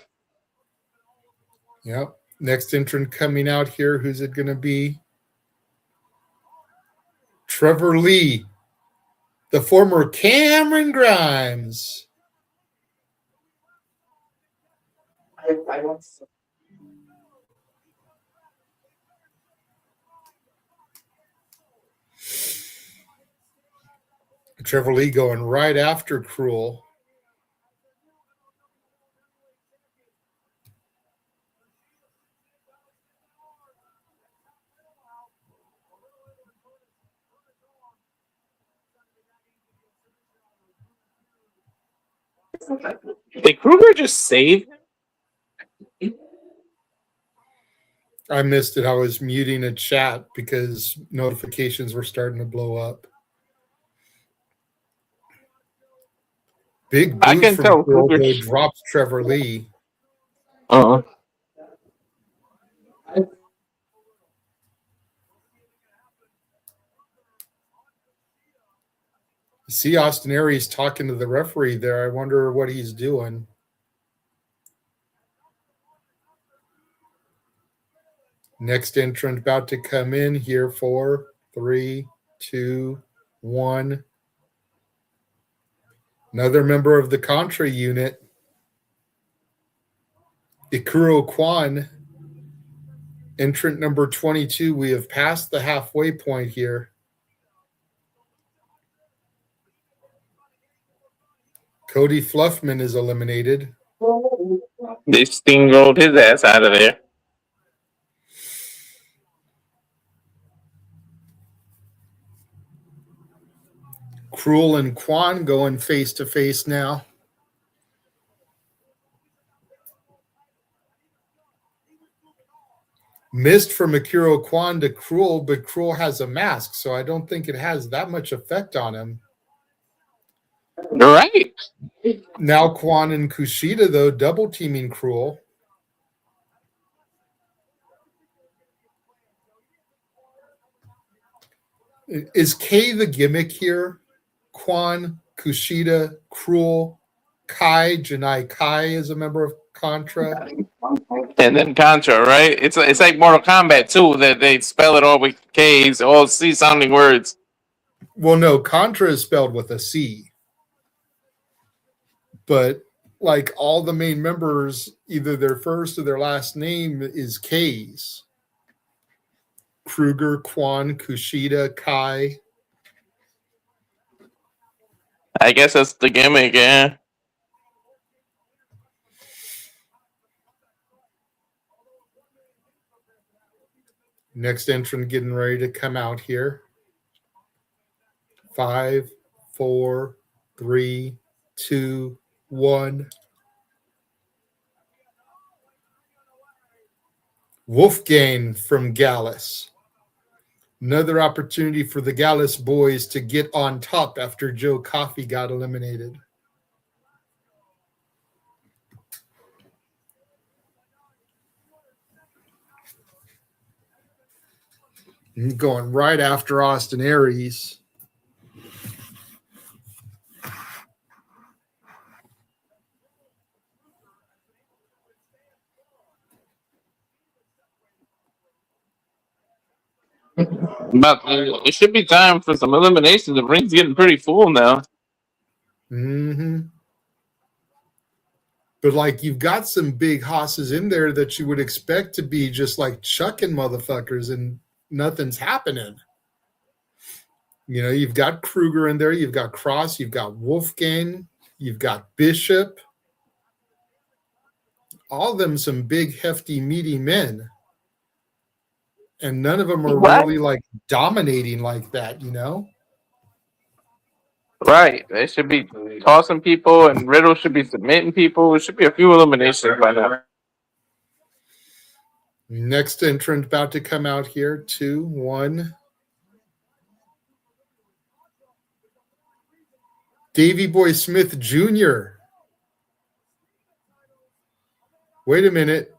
Yep. Next entrant coming out here, who's it going to be? Trevor Lee, the former Cameron Grimes. Trevor Lee going right after Krule. Did Krugger just save? I missed it. I was muting a chat because notifications were starting to blow up. Big I boot can from tell Krule, Krugger though, drops Trevor Lee. See Austin Aries talking to the referee there. I wonder what he's doing. Next entrant about to come in here. 4, 3, 2, 1. Another member of the Contra unit. Ikuro Kwon. Entrant number 22. We have passed the halfway point here. Cody Fluffman is eliminated. They steamrolled his ass out of there. Krule and Kwon going face to face now. Missed from Ikuro Kwon to Krule, but Krule has a mask, so I don't think it has that much effect on him. You're right. Now Kwon and Kushida, though, double teaming Krule. Is K the gimmick here? Kwon, Kushida, Krule, Kai, Janai Kai is a member of Contra. And then Contra, right? It's like Mortal Kombat too, that they spell it all with K's, all C sounding words. Well, no, Contra is spelled with a C. But like all the main members, either their first or their last name is K's. Krugger, Kwon, Kushida, Kai. I guess that's the gimmick, yeah. Next entrant getting ready to come out here. 5, 4, 3, 2, 1. Wolfgang from Gallus. Another opportunity for the Gallus boys to get on top after Joe Coffey got eliminated. Going right after Austin Aries. But it should be time for some eliminations. The ring's getting pretty full now. Mm-hmm. But like you've got some big hosses in there that you would expect to be just like chucking motherfuckers and nothing's happening. You know, you've got Krugger in there, you've got Kross, you've got Wolfgang, you've got Bishop. All of them some big, hefty, meaty men. And none of them are really like dominating like that, you know? Right. They should be tossing people, and Riddle should be submitting people. There should be a few eliminations by now. Next entrant about to come out here. 2, 1. Davey Boy Smith Jr. Wait a minute.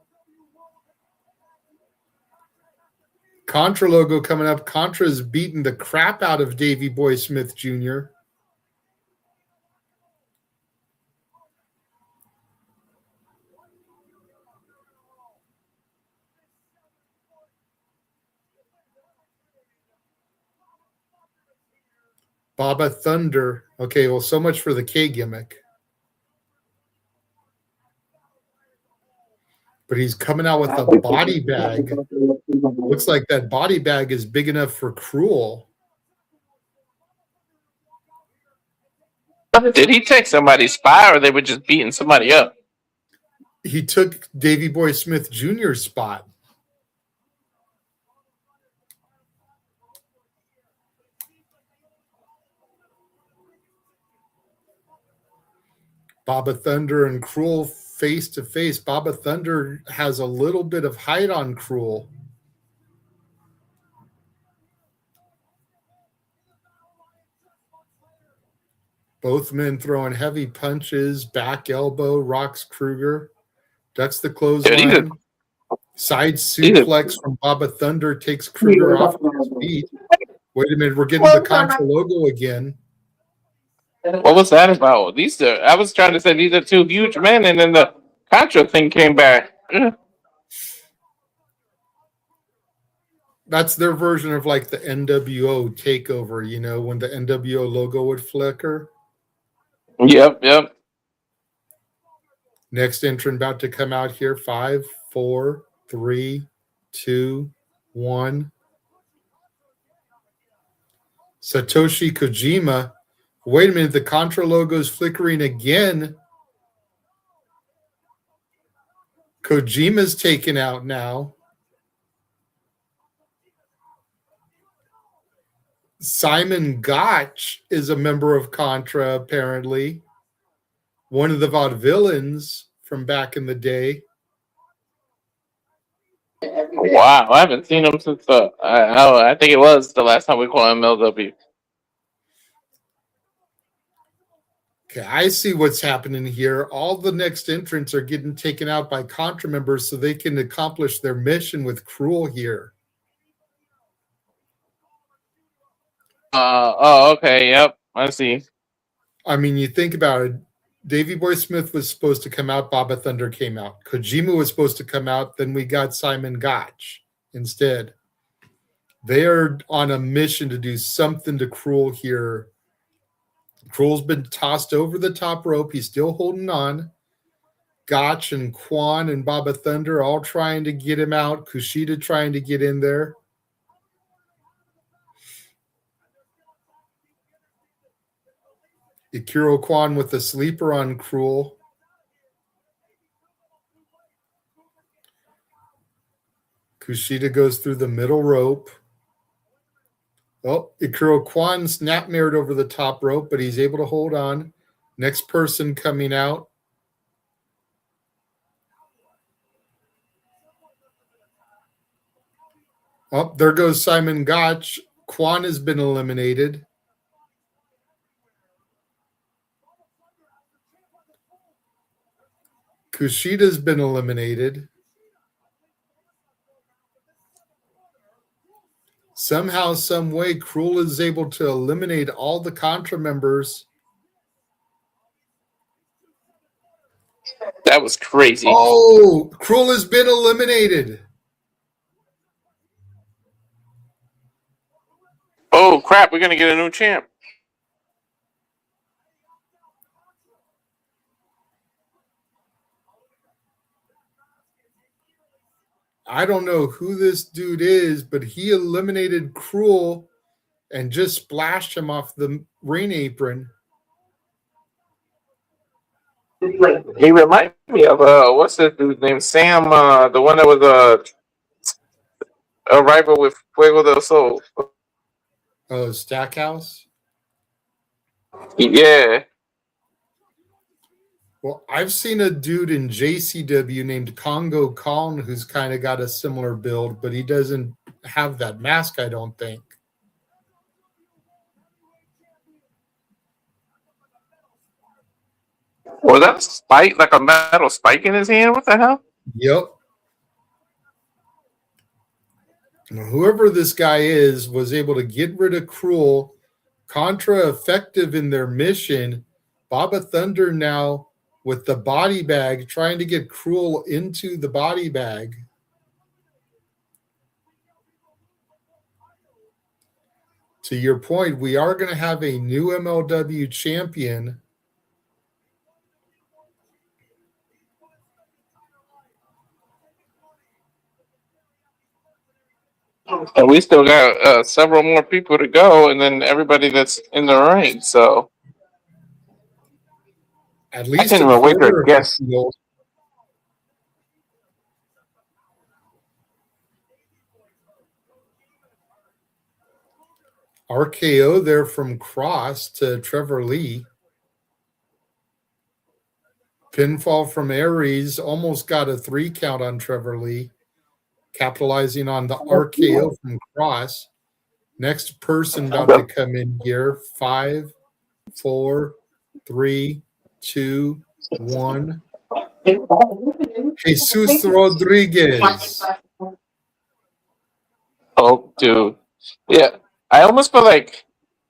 Contra logo coming up. Contra's beating the crap out of Davey Boy Smith Jr. Baba Thunder. Okay, well, so much for the K gimmick. But he's coming out with a body bag. Looks like that body bag is big enough for Krule. Did he take somebody's spot, or they were just beating somebody up? He took Davey Boy Smith Jr.'s spot. Baba Thunder and Krule face to face. Baba Thunder has a little bit of height on Krule. Both men throwing heavy punches, back elbow, rocks Krugger, ducks the clothesline. Side suplex from Baba Thunder takes Krugger off his feet. Wait a minute, we're getting the Contra logo again. What was that about? I was trying to say these are two huge men, and then the Contra thing came back. That's their version of like the NWO takeover, you know, when the NWO logo would flicker. Yep. Next entrant about to come out here. 5, 4, 3, 2, 1. Satoshi Kojima. Wait a minute, the Contra logo is flickering again. Kojima's taken out now. Simon Gotch is a member of Contra, apparently. One of the vaudevillains from back in the day. Wow, I haven't seen him since I think it was the last time we called MLW. Okay, I see what's happening here. All the next entrants are getting taken out by Contra members so they can accomplish their mission with Krule here. Okay, yep, I see. I mean, you think about it. Davey Boy Smith was supposed to come out. Baba Thunder came out. Kojima was supposed to come out. Then we got Simon Gotch instead. They are on a mission to do something to Krule here. Krule's been tossed over the top rope. He's still holding on. Gotch and Kwon and Baba Thunder all trying to get him out. Kushida trying to get in there. Ikuro Kwon with the sleeper on Krule. Kushida goes through the middle rope. Oh, Ikuro Kwon snap-mared over the top rope, but he's able to hold on. Next person coming out. Oh, there goes Simon Gotch. Kwon has been eliminated. Kushida's been eliminated. Somehow, some way, Krule is able to eliminate all the Contra members. That was crazy. Oh, Krule has been eliminated. Oh crap, we're gonna get a new champ. I don't know who this dude is, but he eliminated Krule and just splashed him off the ring apron. He reminded me of what's that dude's name? Sam, the one that was a rival with Fuego del Sol. Oh, Stackhouse? Yeah. Well, I've seen a dude in JCW named Congo Kong who's kind of got a similar build, but he doesn't have that mask, I don't think. Was that a spike, like a metal spike in his hand? What the hell? Yep. Whoever this guy is was able to get rid of Krule. Contra effective in their mission. Baba Thunder now with the body bag, trying to get Krule into the body bag. To your point, we are going to have a new MLW champion. And we still got several more people to go, and then everybody that's in the ring. So At I least can't a even wait to quarter of the guess. field. RKO there from Kross to Trevor Lee. Pinfall from Aries, almost got a 3 count on Trevor Lee. Capitalizing on the RKO from Kross. Next person about to come in here. 5, 4, 3, 2, 1. Jesus Rodriguez. Oh, dude. Yeah. I almost feel like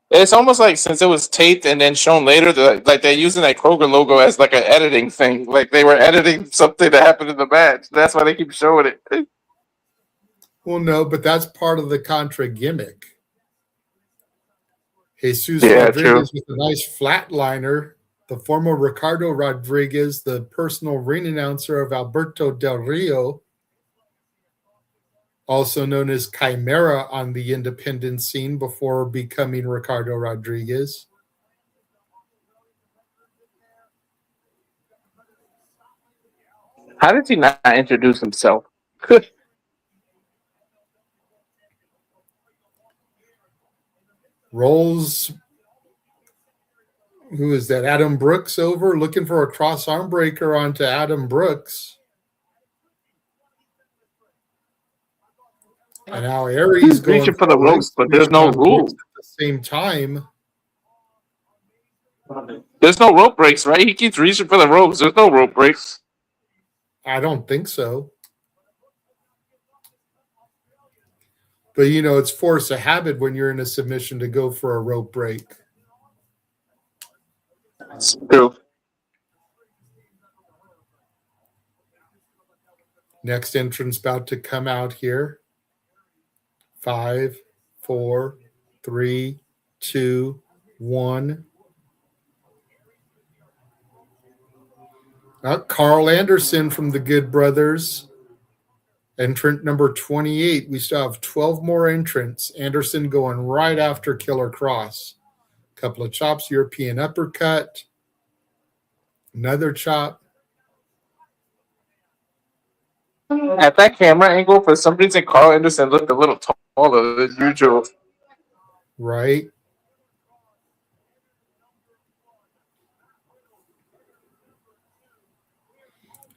it's almost like since it was taped and then shown later, like they're using that Krugger logo as like an editing thing. Like they were editing something that happened in the match. That's why they keep showing it. Well, no, but that's part of the Contra gimmick. Jesus Yeah, Rodriguez true. with a nice flatliner. The former Ricardo Rodriguez, the personal ring announcer of Alberto Del Rio, also known as Chimera on the independent scene before becoming Ricardo Rodriguez. How did he not introduce himself? Rolls, who is that? Adam Brooks over, looking for a cross arm breaker onto Adam Brooks. And now Aries He's going reaching for the ropes, but there's no rule. at the same time. There's no rope breaks, right? He keeps reaching for the ropes. There's no rope breaks. I don't think so. But, you know, it's force of habit when you're in a submission to go for a rope break. It's true. Next entrance about to come out here. 5, 4, 3, 2, 1. Karl Anderson from the Good Brothers. Entrant number 28. We still have 12 more entrants. Anderson going right after Killer Kross. Couple of chops, European uppercut. Another chop. At that camera angle, for some reason, Karl Anderson looked a little taller than usual. Right.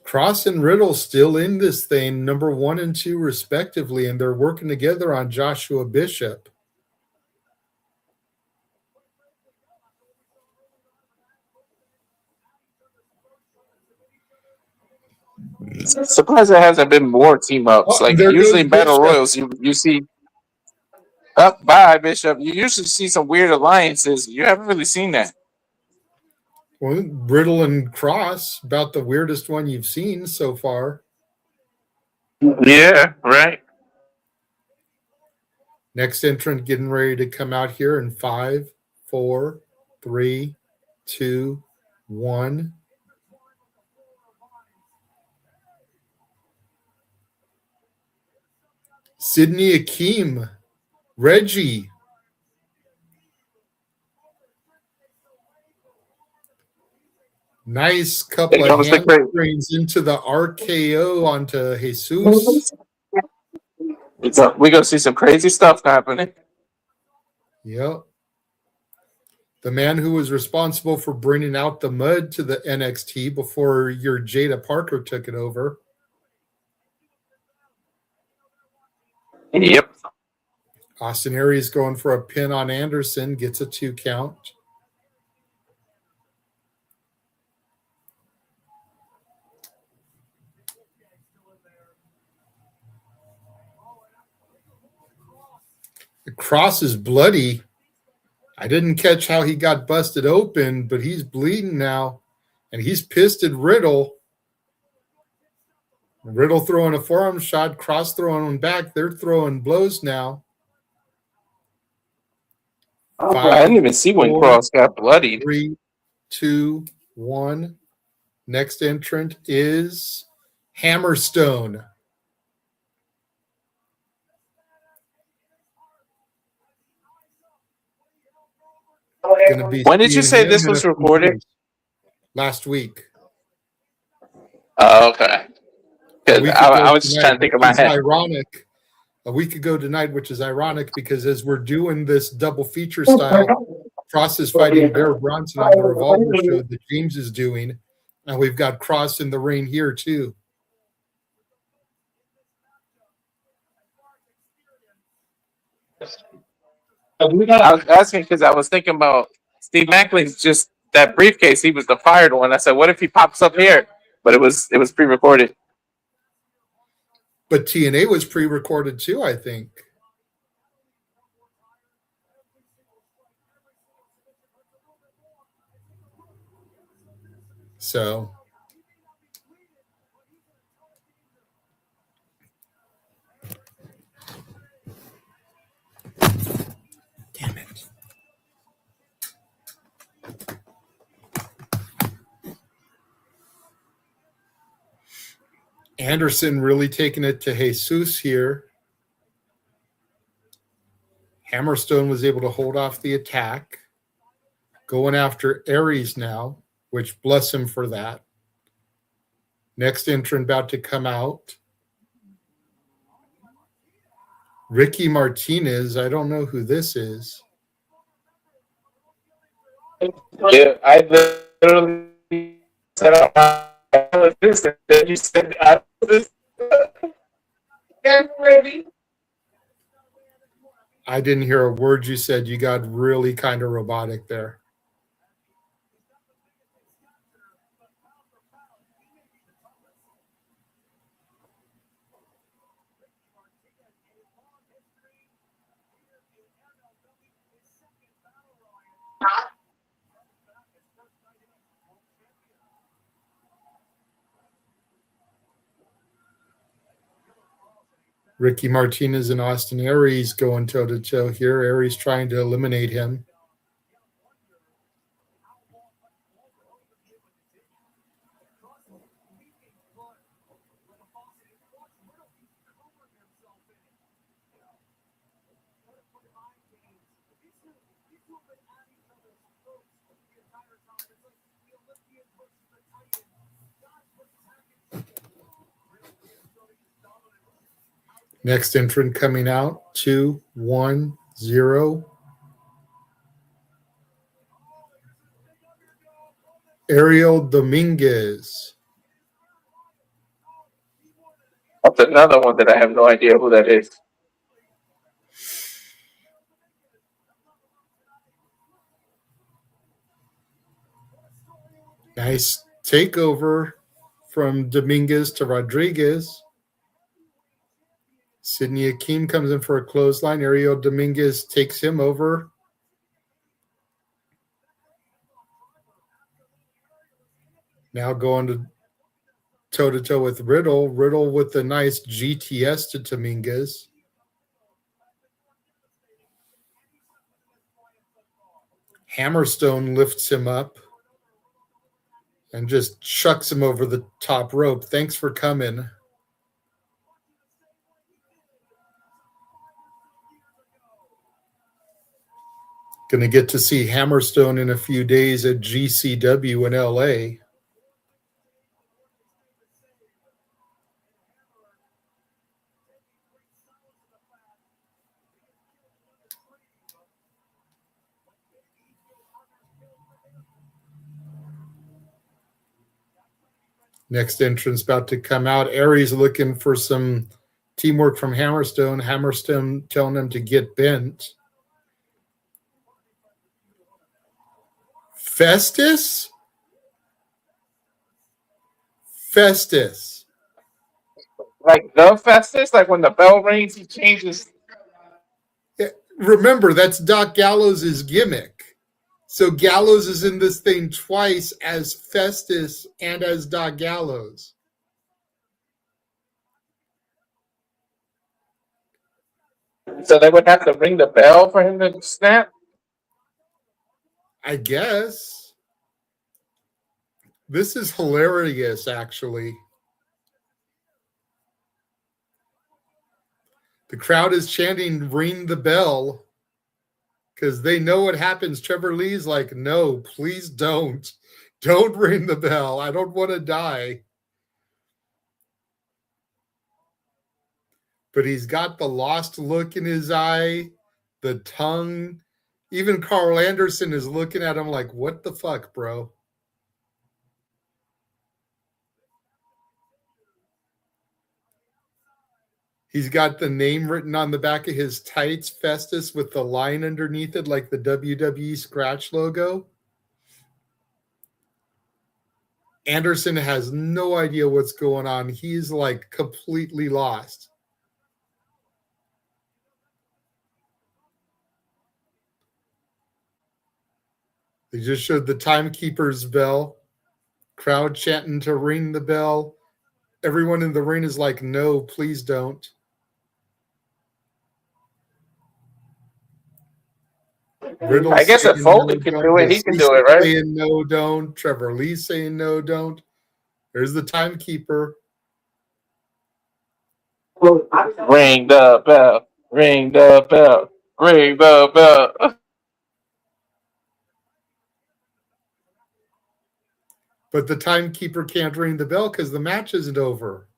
Kross and Riddle still in this thing, number 1 and 2 respectively, and they're working together on Joshua Bishop. Surprised there hasn't been more team ups. Like usually in battle royals, you see up by Bishop. You usually see some weird alliances. You haven't really seen that. Well, Riddle and Kross, about the weirdest one you've seen so far. Yeah, right. Next entrant getting ready to come out here in 5, 4, 3, 2, 1. Sydney Akeem, Reggie. Nice couple of handsprings into the RKO onto Jesus. We're going to see some crazy stuff happening. Yep. The man who was responsible for bringing out the mud to the NXT before your Jada Parker took it over. Yep. Austin Aries going for a pin on Anderson, gets a 2 count. The Kross is bloody. I didn't catch how he got busted open, but he's bleeding now. And he's pissed at Riddle. Riddle throwing a forearm shot, Kross throwing one back. They're throwing blows now. I didn't even see when Kross got bloodied. 3, 2, 1. Next entrant is Hammerstone. When did you say this was recorded? Last week. Oh, okay. Because I was just trying to think of my head. Ironic. A week ago tonight, which is ironic because as we're doing this double feature style, Kross is fighting Bear Bronson on the Revolver show that James is doing. And we've got Kross in the ring here too. I was asking because I was thinking about Steve Macklin's just that briefcase. He was the fired one. I said, what if he pops up here? But it was pre-recorded. But TNA was pre-recorded too, I think. So damn it. Anderson really taking it to Jesus here. Hammerstone was able to hold off the attack. Going after Aries now, which bless him for that. Next entrant about to come out. Ricky Martinez. I don't know who this is. Yeah, I literally said, this, and then you said, this. Get ready. I didn't hear a word you said. You got really kind of robotic there. Ricky Martinez and Austin Aries going toe-to-toe here. Aries trying to eliminate him. Next entrant coming out, 2, 1, 0. Ariel Dominguez. That's another one that I have no idea who that is. Nice takeover from Dominguez to Rodriguez. Sidney Akeem comes in for a clothesline. Ariel Dominguez takes him over. Now going to toe-to-toe with Riddle. Riddle with the nice GTS to Dominguez. Hammerstone lifts him up and just chucks him over the top rope. Thanks for coming. Going to get to see Hammerstone in a few days at GCW in LA. Next entrance about to come out. Aries looking for some teamwork from Hammerstone. Hammerstone telling him to get bent. Festus? Festus. Like the Festus? Like when the bell rings, he changes. Yeah, remember, that's Doc Gallows' gimmick. So Gallows is in this thing twice as Festus and as Doc Gallows. So they would have to ring the bell for him to snap? I guess. This is hilarious, actually. The crowd is chanting, ring the bell, because they know what happens. Trevor Lee's like, no, please don't. Don't ring the bell. I don't want to die. But he's got the lost look in his eye, the tongue. Even Carl Anderson is looking at him like, what the fuck, bro? He's got the name written on the back of his tights, Festus, with the line underneath it, like the WWE scratch logo. Anderson has no idea what's going on. He's like completely lost. They just showed the timekeeper's bell. Crowd chanting to ring the bell. Everyone in the ring is like, no, please don't. Riddle I guess if saying Foley no, can don't. do it, he can do Batista it, right? saying no, don't. Trevor Lee saying no, don't. There's the timekeeper. Ring the bell. Ring the bell. Ring the bell. But the timekeeper can't ring the bell because the match isn't over.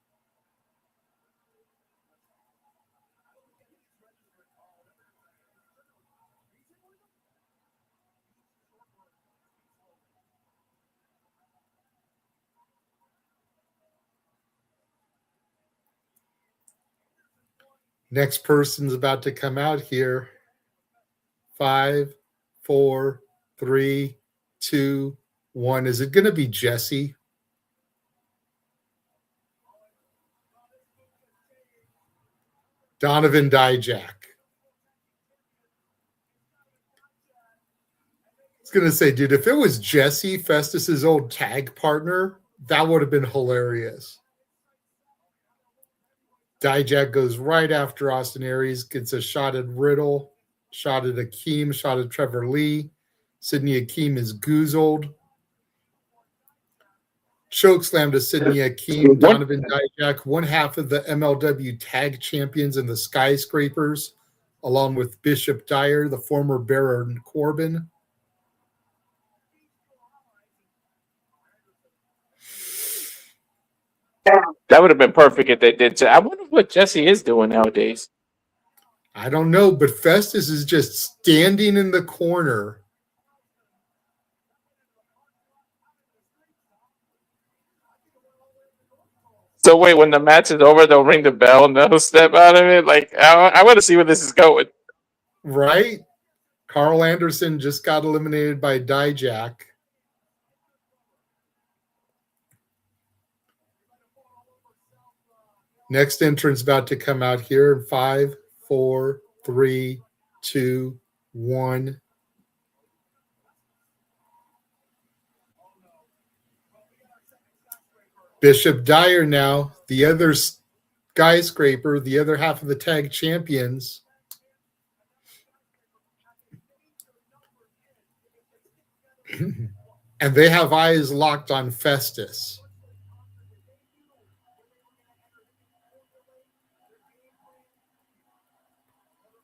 Next person's about to come out here. 5, 4, 3, 2, 1. Is it going to be Jesse? Donovan Dijak. I was going to say, dude, if it was Jesse, Festus's old tag partner, that would have been hilarious. Dijak goes right after Austin Aries, gets a shot at Riddle, shot at Akeem, shot at Trevor Lee. Sidney Akeem is goozled. Chokeslam to Sidney Akeem. Donovan Dijak, one half of the MLW tag champions in the Skyscrapers, along with Bishop Dyer, the former Baron Corbin. That would have been perfect if they did. I wonder what Jesse is doing nowadays. I don't know, but Festus is just standing in the corner. So wait, when the match is over, they'll ring the bell and they'll step out of it. Like I want to see where this is going. Right? Karl Anderson just got eliminated by Dijak. Next entrance about to come out here in 5, 4, 3, 2, 1. Bishop Dyer now, the other Skyscraper, the other half of the tag champions. And they have eyes locked on Festus.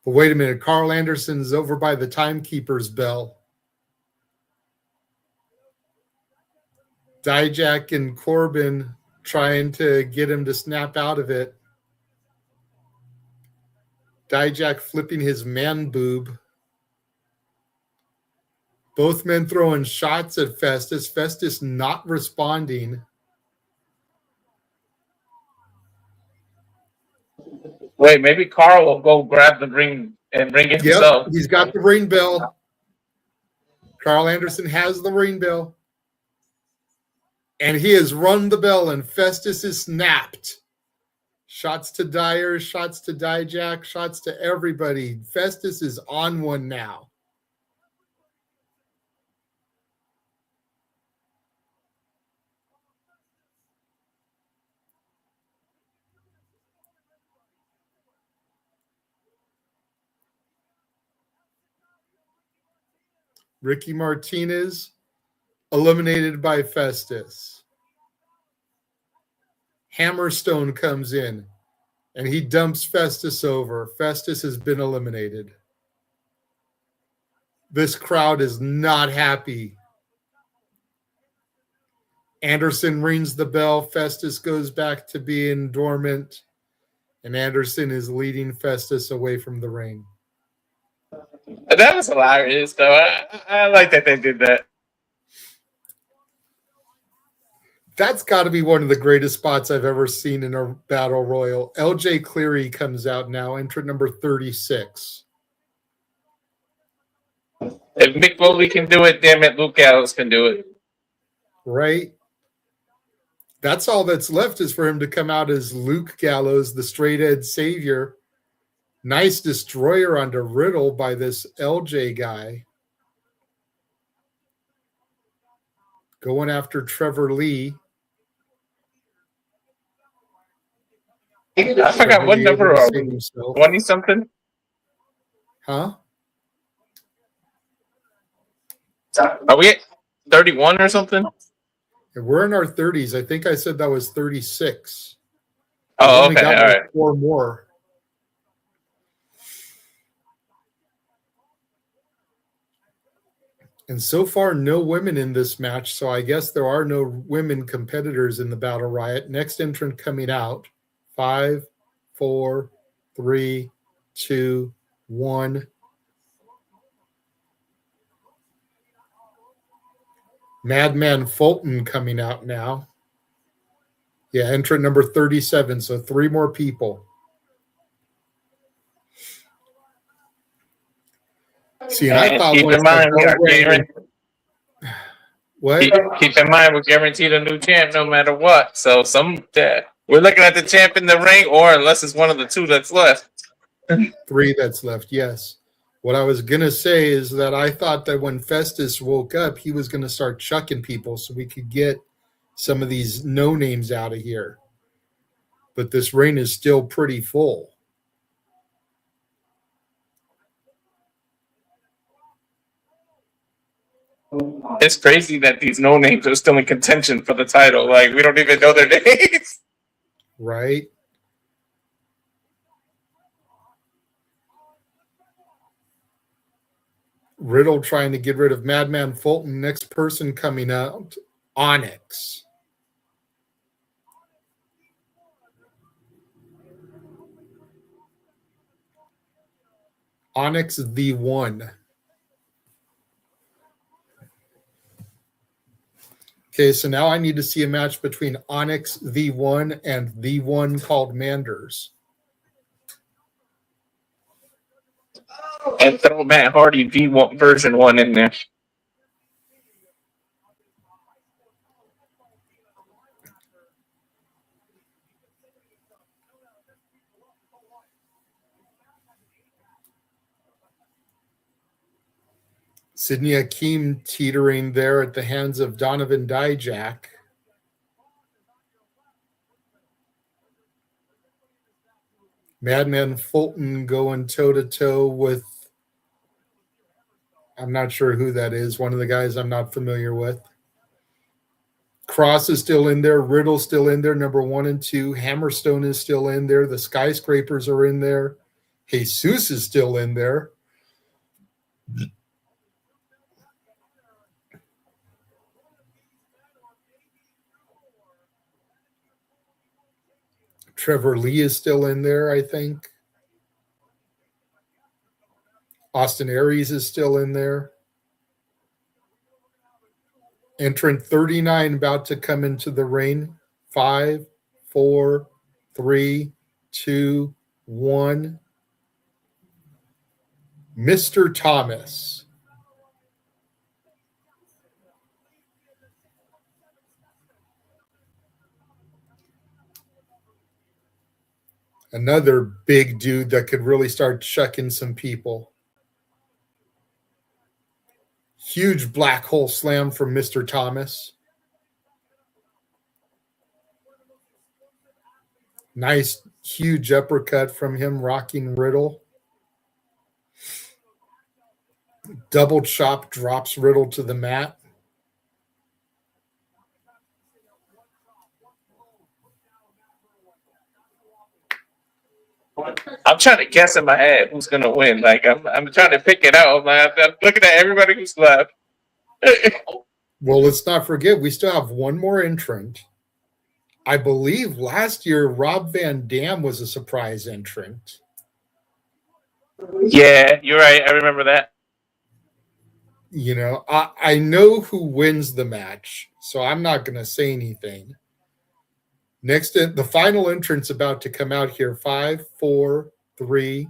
But wait a minute, Karl Anderson's over by the timekeeper's bell. Dijak and Corbin trying to get him to snap out of it. Dijak flipping his man boob. Both men throwing shots at Festus. Festus not responding. Wait, maybe Karl will go grab the ring and ring it himself. He's got the ring bell. Karl Anderson has the ring bell. And he has rung the bell, and Festus is snapped. Shots to Dyer, shots to Dijak, shots to everybody. Festus is on one now. Ricky Martinez eliminated by Festus. Hammerstone comes in and he dumps Festus over. Festus has been eliminated. This crowd is not happy. Anderson rings the bell. Festus goes back to being dormant, and Anderson is leading Festus away from the ring. That was hilarious, though. I like that they did that. That's got to be one of the greatest spots I've ever seen in a battle royal. LJ Cleary comes out now, entrant number 36. If Mick Foley can do it, damn it, Luke Gallows can do it. Right? That's all that's left is for him to come out as Luke Gallows, the straight edge savior. Nice destroyer onto Riddle by this LJ guy. Going after Trevor Lee. I forgot what number are we? 20 something? Huh? Are we at 31 or something? We're in our 30s. I think I said that was 36. Oh, okay. All right. 4 more. And so far, no women in this match, so I guess there are no women competitors in the Battle Riot. Next entrant coming out. 5, 4, 3, 2, 1. Madman Fulton coming out now. Yeah, entrant number 37, so 3 more people. See, and I And thought keep once in the mind, we bell are rang, guaranteed. what? Keep in mind, we're guaranteed a new champ no matter what. So we're looking at the champ in the ring, or unless it's one of the two that's left. 3 that's left, yes. What I was going to say is that I thought that when Festus woke up, he was going to start chucking people so we could get some of these no-names out of here. But this ring is still pretty full. It's crazy that these no names are still in contention for the title. Like, we don't even know their names. Right? Riddle trying to get rid of Madman Fulton. Next person coming out, Onyx. Onyx the One. Okay, so now I need to see a match between Onyx the One and the one called Manders. And throw Matt Hardy V1 version 1 in there. Sidney Akeem teetering there at the hands of Donovan Dijak. Madman Fulton going toe-to-toe with, I'm not sure who that is, one of the guys I'm not familiar with. Kross is still in there. Riddle's still in there, number 1 and 2. Hammerstone is still in there. The Skyscrapers are in there. Jesus is still in there. Trevor Lee is still in there, I think. Austin Aries is still in there. Entrant 39 about to come into the ring. 5, 4, 3, 2, 1. Mr. Thomas. Another big dude that could really start chucking some people. Huge black hole slam from Mr. Thomas. Nice, huge uppercut from him, rocking Riddle. Double chop drops Riddle to the mat. I'm trying to guess in my head who's gonna win. Like, I'm trying to pick it out. I'm looking at everybody who's left. Well, let's not forget, we still have one more entrant. I believe last year Rob Van Dam was a surprise entrant. Yeah, you're right. I remember that. You know, I know who wins the match, so I'm not going to say anything. Next, the final entrant's about to come out here. 5, 4, 3,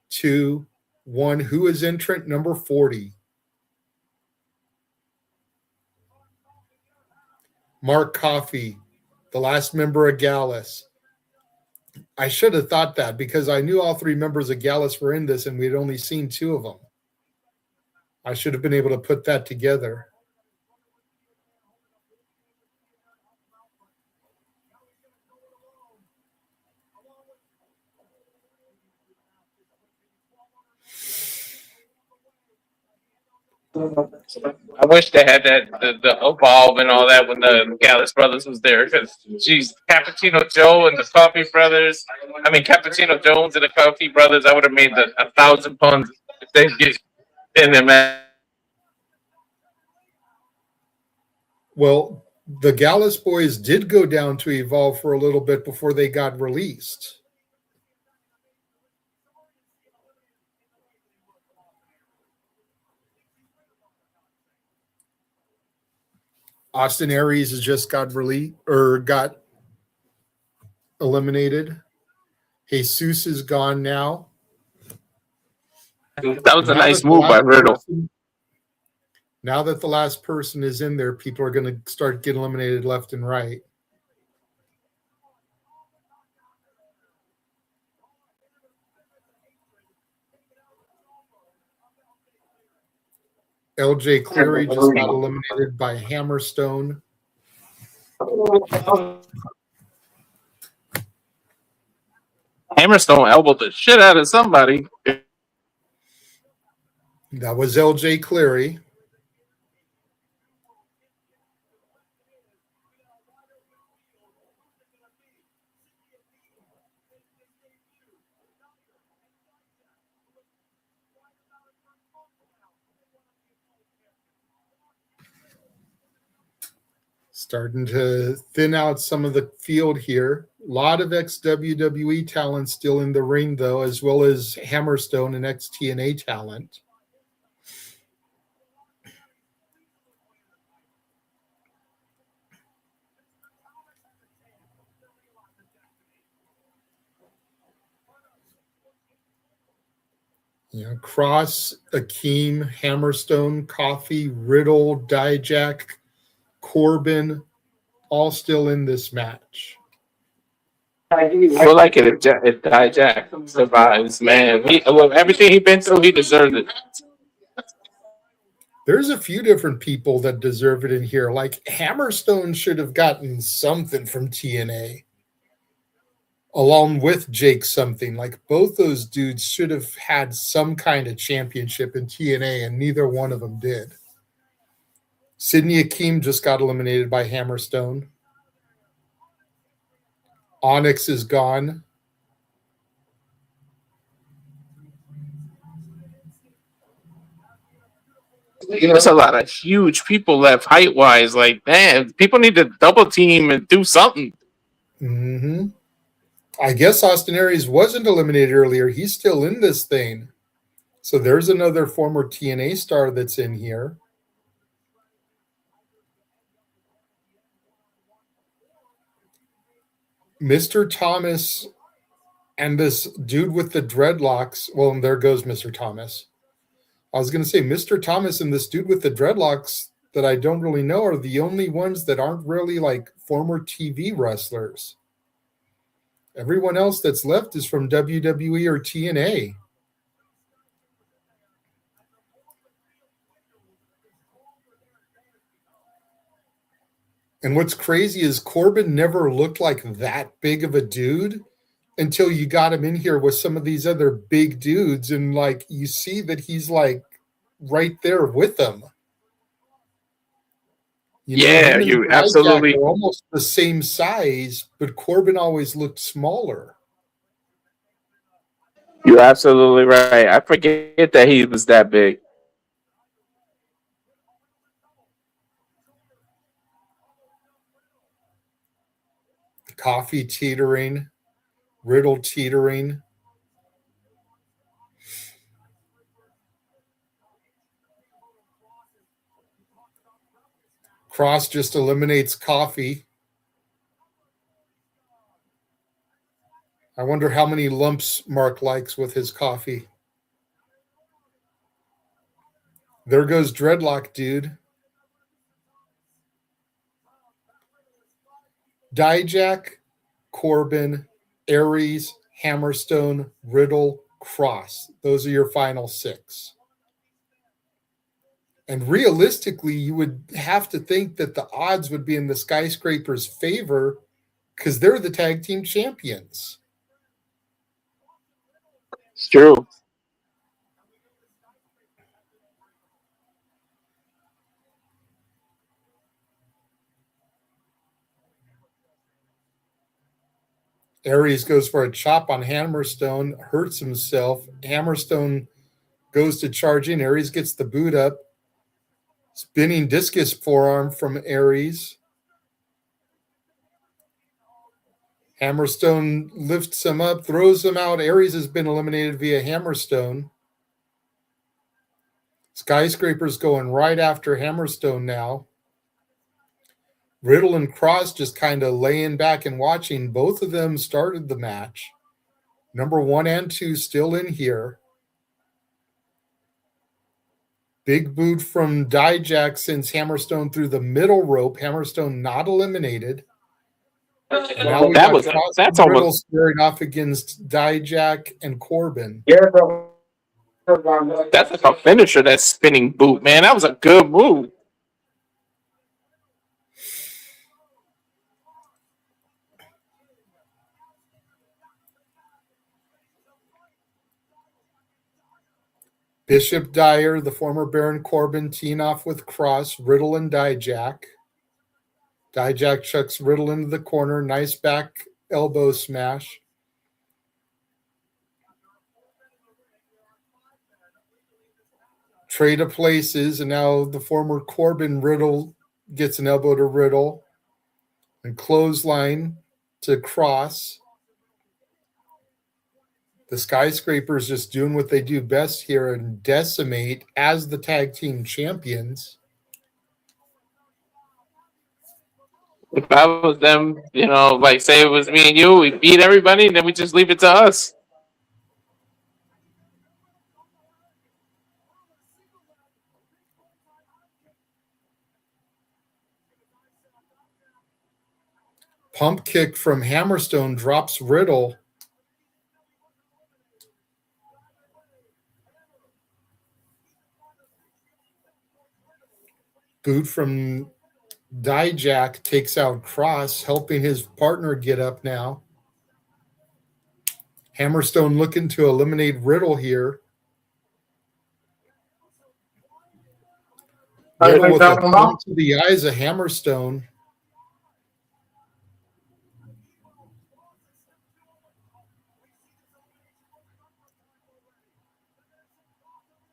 2, 1. Who is entrant number 40? Mark Coffey, the last member of Gallus. I should have thought that because I knew all 3 members of Gallus were in this and we'd only seen 2 of them. I should have been able to put that together. I wish they had that the evolve and all that when the Gallus brothers was there. Because, geez, Cappuccino Joe and the Coffey brothers. I mean, Cappuccino Jones and the Coffey brothers. I would have made 1,000 puns if they get in there, man. Well, the Gallus boys did go down to Evolve for a little bit before they got released. Austin Aries has just got released or got eliminated. Jesus is gone now. That was a Now nice that the move by last Riddle. now that the last person is in there, people are going to start getting eliminated left and right. LJ Cleary just got eliminated by Hammerstone. Hammerstone elbowed the shit out of somebody. That was LJ Cleary. Starting to thin out some of the field here. A lot of ex-WWE talent still in the ring, though, as well as Hammerstone and ex-TNA talent. You know, Kross, Akeem, Hammerstone, Coffey, Riddle, Dijak, Corbin, all still in this match. I would like it if Dijak survives, man. Everything he's been through, he deserves it. There's a few different people that deserve it in here. Like Hammerstone should have gotten something from TNA. Along with Jake something. Like both those dudes should have had some kind of championship in TNA, and neither one of them did. Sidney Akeem just got eliminated by Hammerstone. Onyx is gone. There's a lot of huge people left height-wise. Like, man, people need to double team and do something. Mm-hmm. I guess Austin Aries wasn't eliminated earlier. He's still in this thing. So there's another former TNA star that's in here. Mr. Thomas and this dude with the dreadlocks. Well, and there goes Mr. Thomas. I was going to say Mr. Thomas and this dude with the dreadlocks that I don't really know are the only ones that aren't really like former TV wrestlers. Everyone else that's left is from WWE or TNA. And what's crazy is Corbin never looked like that big of a dude until you got him in here with some of these other big dudes. And like, you see that he's like right there with them. Yeah, you absolutely are almost the same size, but Corbin always looked smaller. You're absolutely right. I forget that he was that big. Coffey teetering, Riddle teetering. Kross just eliminates Coffey. I wonder how many lumps Mark likes with his coffee. There goes Dreadlock Dude. Dijak, Corbin, Aries, Hammerstone, Riddle, Kross. Those are your final six. And realistically, you would have to think that the odds would be in the Skyscraper's favor because they're the tag team champions. It's true. Aries goes for a chop on Hammerstone, hurts himself. Hammerstone goes to charge in. Aries gets the boot up. Spinning discus forearm from Aries. Hammerstone lifts him up, throws him out. Aries has been eliminated via Hammerstone. Skyscraper's going right after Hammerstone now. Riddle and Kross just kind of laying back and watching. Both of them started the match. Number 1 and 2 still in here. Big boot from Dijak sends Hammerstone through the middle rope. Hammerstone not eliminated. And now we got Kross and Riddle squaring off against Dijak and Corbin. Yeah, bro. That's like a finisher, that spinning boot, man. That was a good move. Bishop Dyer, the former Baron Corbin, teeing off with Kross, Riddle, and Dijak. Dijak chucks Riddle into the corner. Nice back elbow smash. Trade of places, and now the former Corbin Riddle gets an elbow to Riddle. And clothesline to Kross. The Skyscrapers just doing what they do best here and decimate as the tag team champions. If I was them, you know, like say it was me and you, we beat everybody, and then we just leave it to us. Pump kick from Hammerstone drops Riddle. Boot from Dijak takes out Kross, helping his partner get up now. Hammerstone looking to eliminate Riddle here. Riddle with a thumb to the eyes of Hammerstone.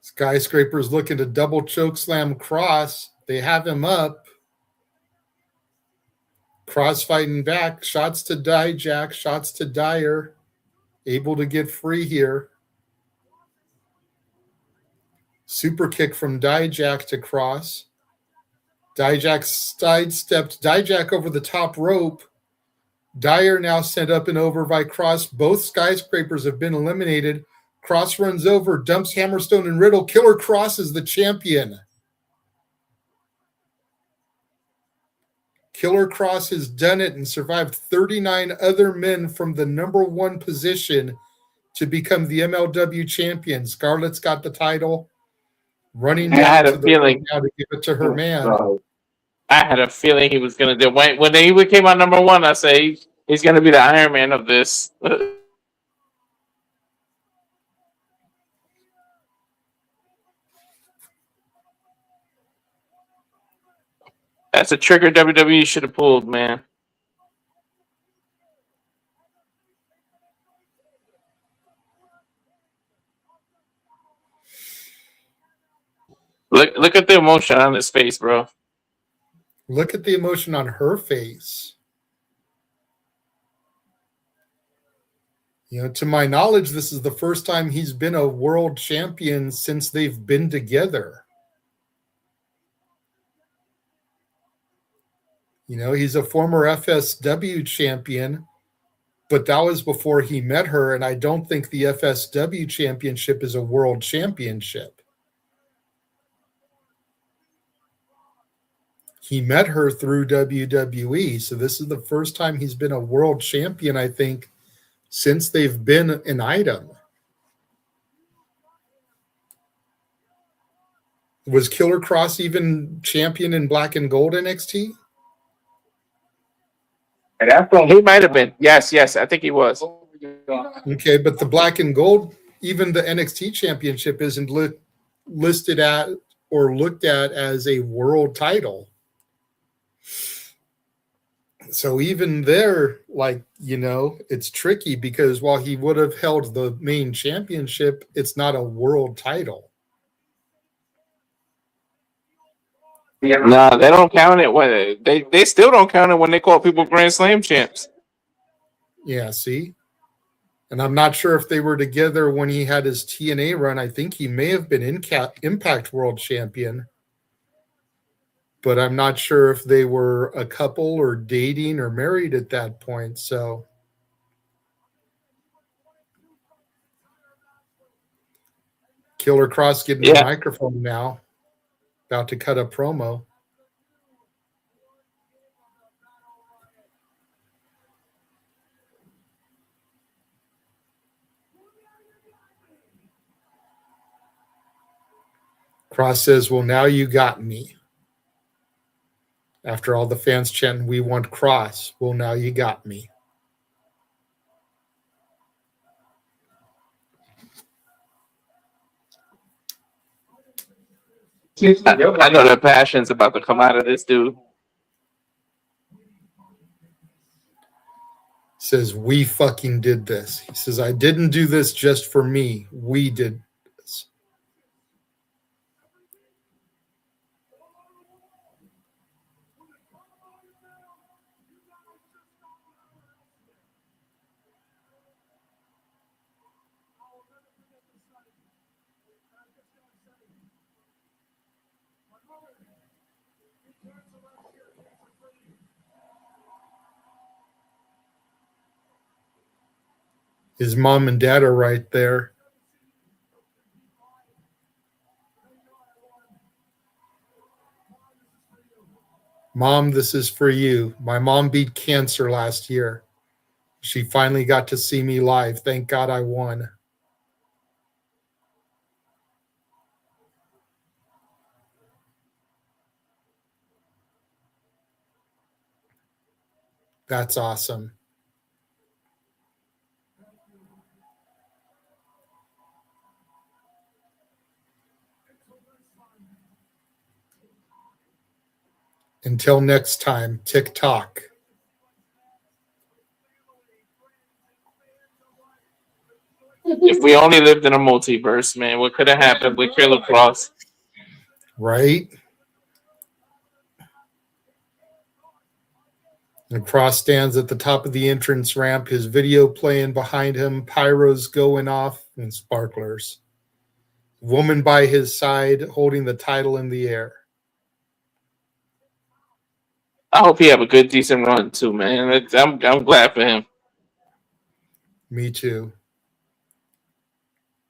Skyscraper's looking to double choke slam Kross. They have him up. Kross fighting back. Shots to Dijak. Shots to Dyer. Able to get free here. Super kick from Dijak to Kross. Dijak sidestepped Dijak over the top rope. Dyer now sent up and over by Kross. Both Skyscrapers have been eliminated. Kross runs over, dumps Hammerstone and Riddle. Killer Kross is the champion. Killer Kross has done it and survived 39 other men from the number one position to become the MLW champion. Scarlett's got the title. Running down to the ring now to give it to her man. I had a feeling he was going to do it. When he came out number one, I say he's going to be the Iron Man of this. That's a trigger WWE should have pulled, man. Look at the emotion on his face, bro. Look at the emotion on her face. You know, to my knowledge, this is the first time he's been a world champion since they've been together. You know, he's a former FSW champion, but that was before he met her, and I don't think the FSW championship is a world championship. He met her through WWE, so this is the first time he's been a world champion, I think, since they've been an item. Was Killer Kross even champion in Black and Gold NXT? He might have been. Yes, I think he was. Okay, but the Black and Gold, even the NXT championship isn't listed at or looked at as a world title. So even there, like, you know, it's tricky because while he would have held the main championship, it's not a world title. No, they don't count it when they still don't count it when they call people Grand Slam champs. Yeah, see? And I'm not sure if they were together when he had his TNA run. I think he may have been Impact World Champion. But I'm not sure if they were a couple or dating or married at that point. So Killer Kross getting the microphone now. About to cut a promo. Kross says, well, now you got me. After all the fans chanting, we want Kross. Well, now you got me. I know the passion's about to come out of this dude. Says, we fucking did this. He says, I didn't do this just for me. We did this. His mom and dad are right there. Mom, this is for you. My mom beat cancer last year. She finally got to see me live. Thank God I won. That's awesome. Until next time, TikTok. If we only lived in a multiverse, man, what could have happened with Kross? Right? And Kross stands at the top of the entrance ramp, his video playing behind him, pyros going off, and sparklers. Woman by his side holding the title in the air. I hope he have a good, decent run too, man. I'm glad for him. Me too.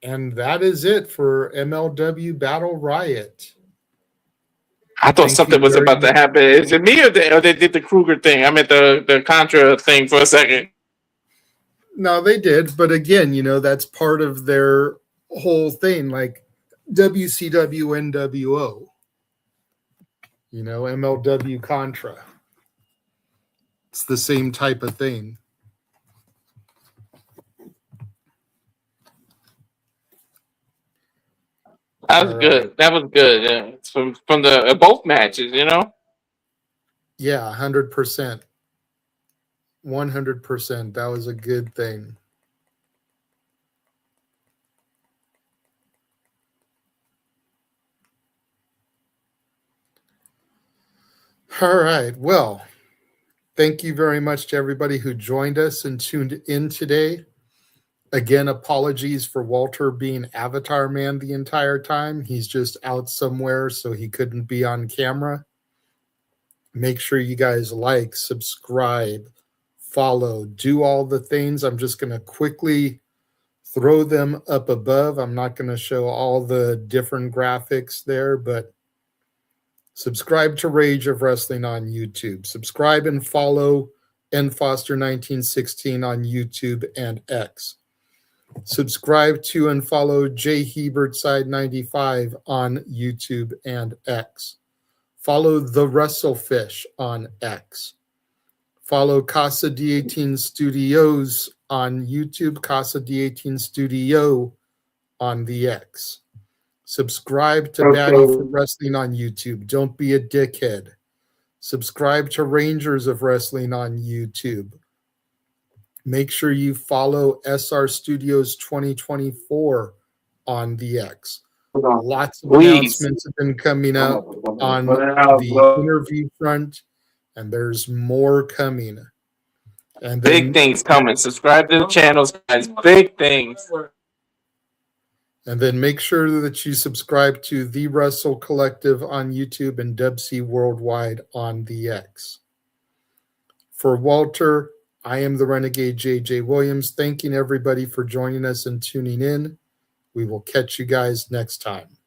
And that is it for MLW Battle Riot. I thought something was about to happen. Is it me or they did the Krugger thing? I meant the Contra thing for a second. No, they did. But again, you know, that's part of their whole thing, like WCW NWO. You know, MLW Contra. It's the same type of thing. That was good. That was good. Yeah. It's from the both matches, you know? Yeah, 100%. 100%. That was a good thing. All right. Well, thank you very much to everybody who joined us and tuned in today. Again, apologies for Walter being Avatar Man the entire time. He's just out somewhere, so he couldn't be on camera. Make sure you guys like, subscribe, follow, do all the things. I'm just going to quickly throw them up above. I'm not going to show all the different graphics there, but subscribe to Rage of Wrestling on YouTube. Subscribe and follow nfoster1916 on YouTube and X. Subscribe to and follow J Hebertside95 on YouTube and X. Follow The WrestleFish on X. Follow Casa D18 Studios on YouTube, Casa D18 Studio on the X. Subscribe to Batty for Wrestling on YouTube. Don't be a dickhead. Subscribe to Rangers of Wrestling on YouTube. Make sure you follow SR Studios 2024 on the X. Lots of announcements have been coming up on the interview front, and there's more coming. And then, big things coming. Subscribe to the channels, guys. Big things. And then make sure that you subscribe to The Wrestle Collective on YouTube and Dubsy Worldwide on the X. For Walter, I am the Renegade JJ Williams. Thanking everybody for joining us and tuning in. We will catch you guys next time.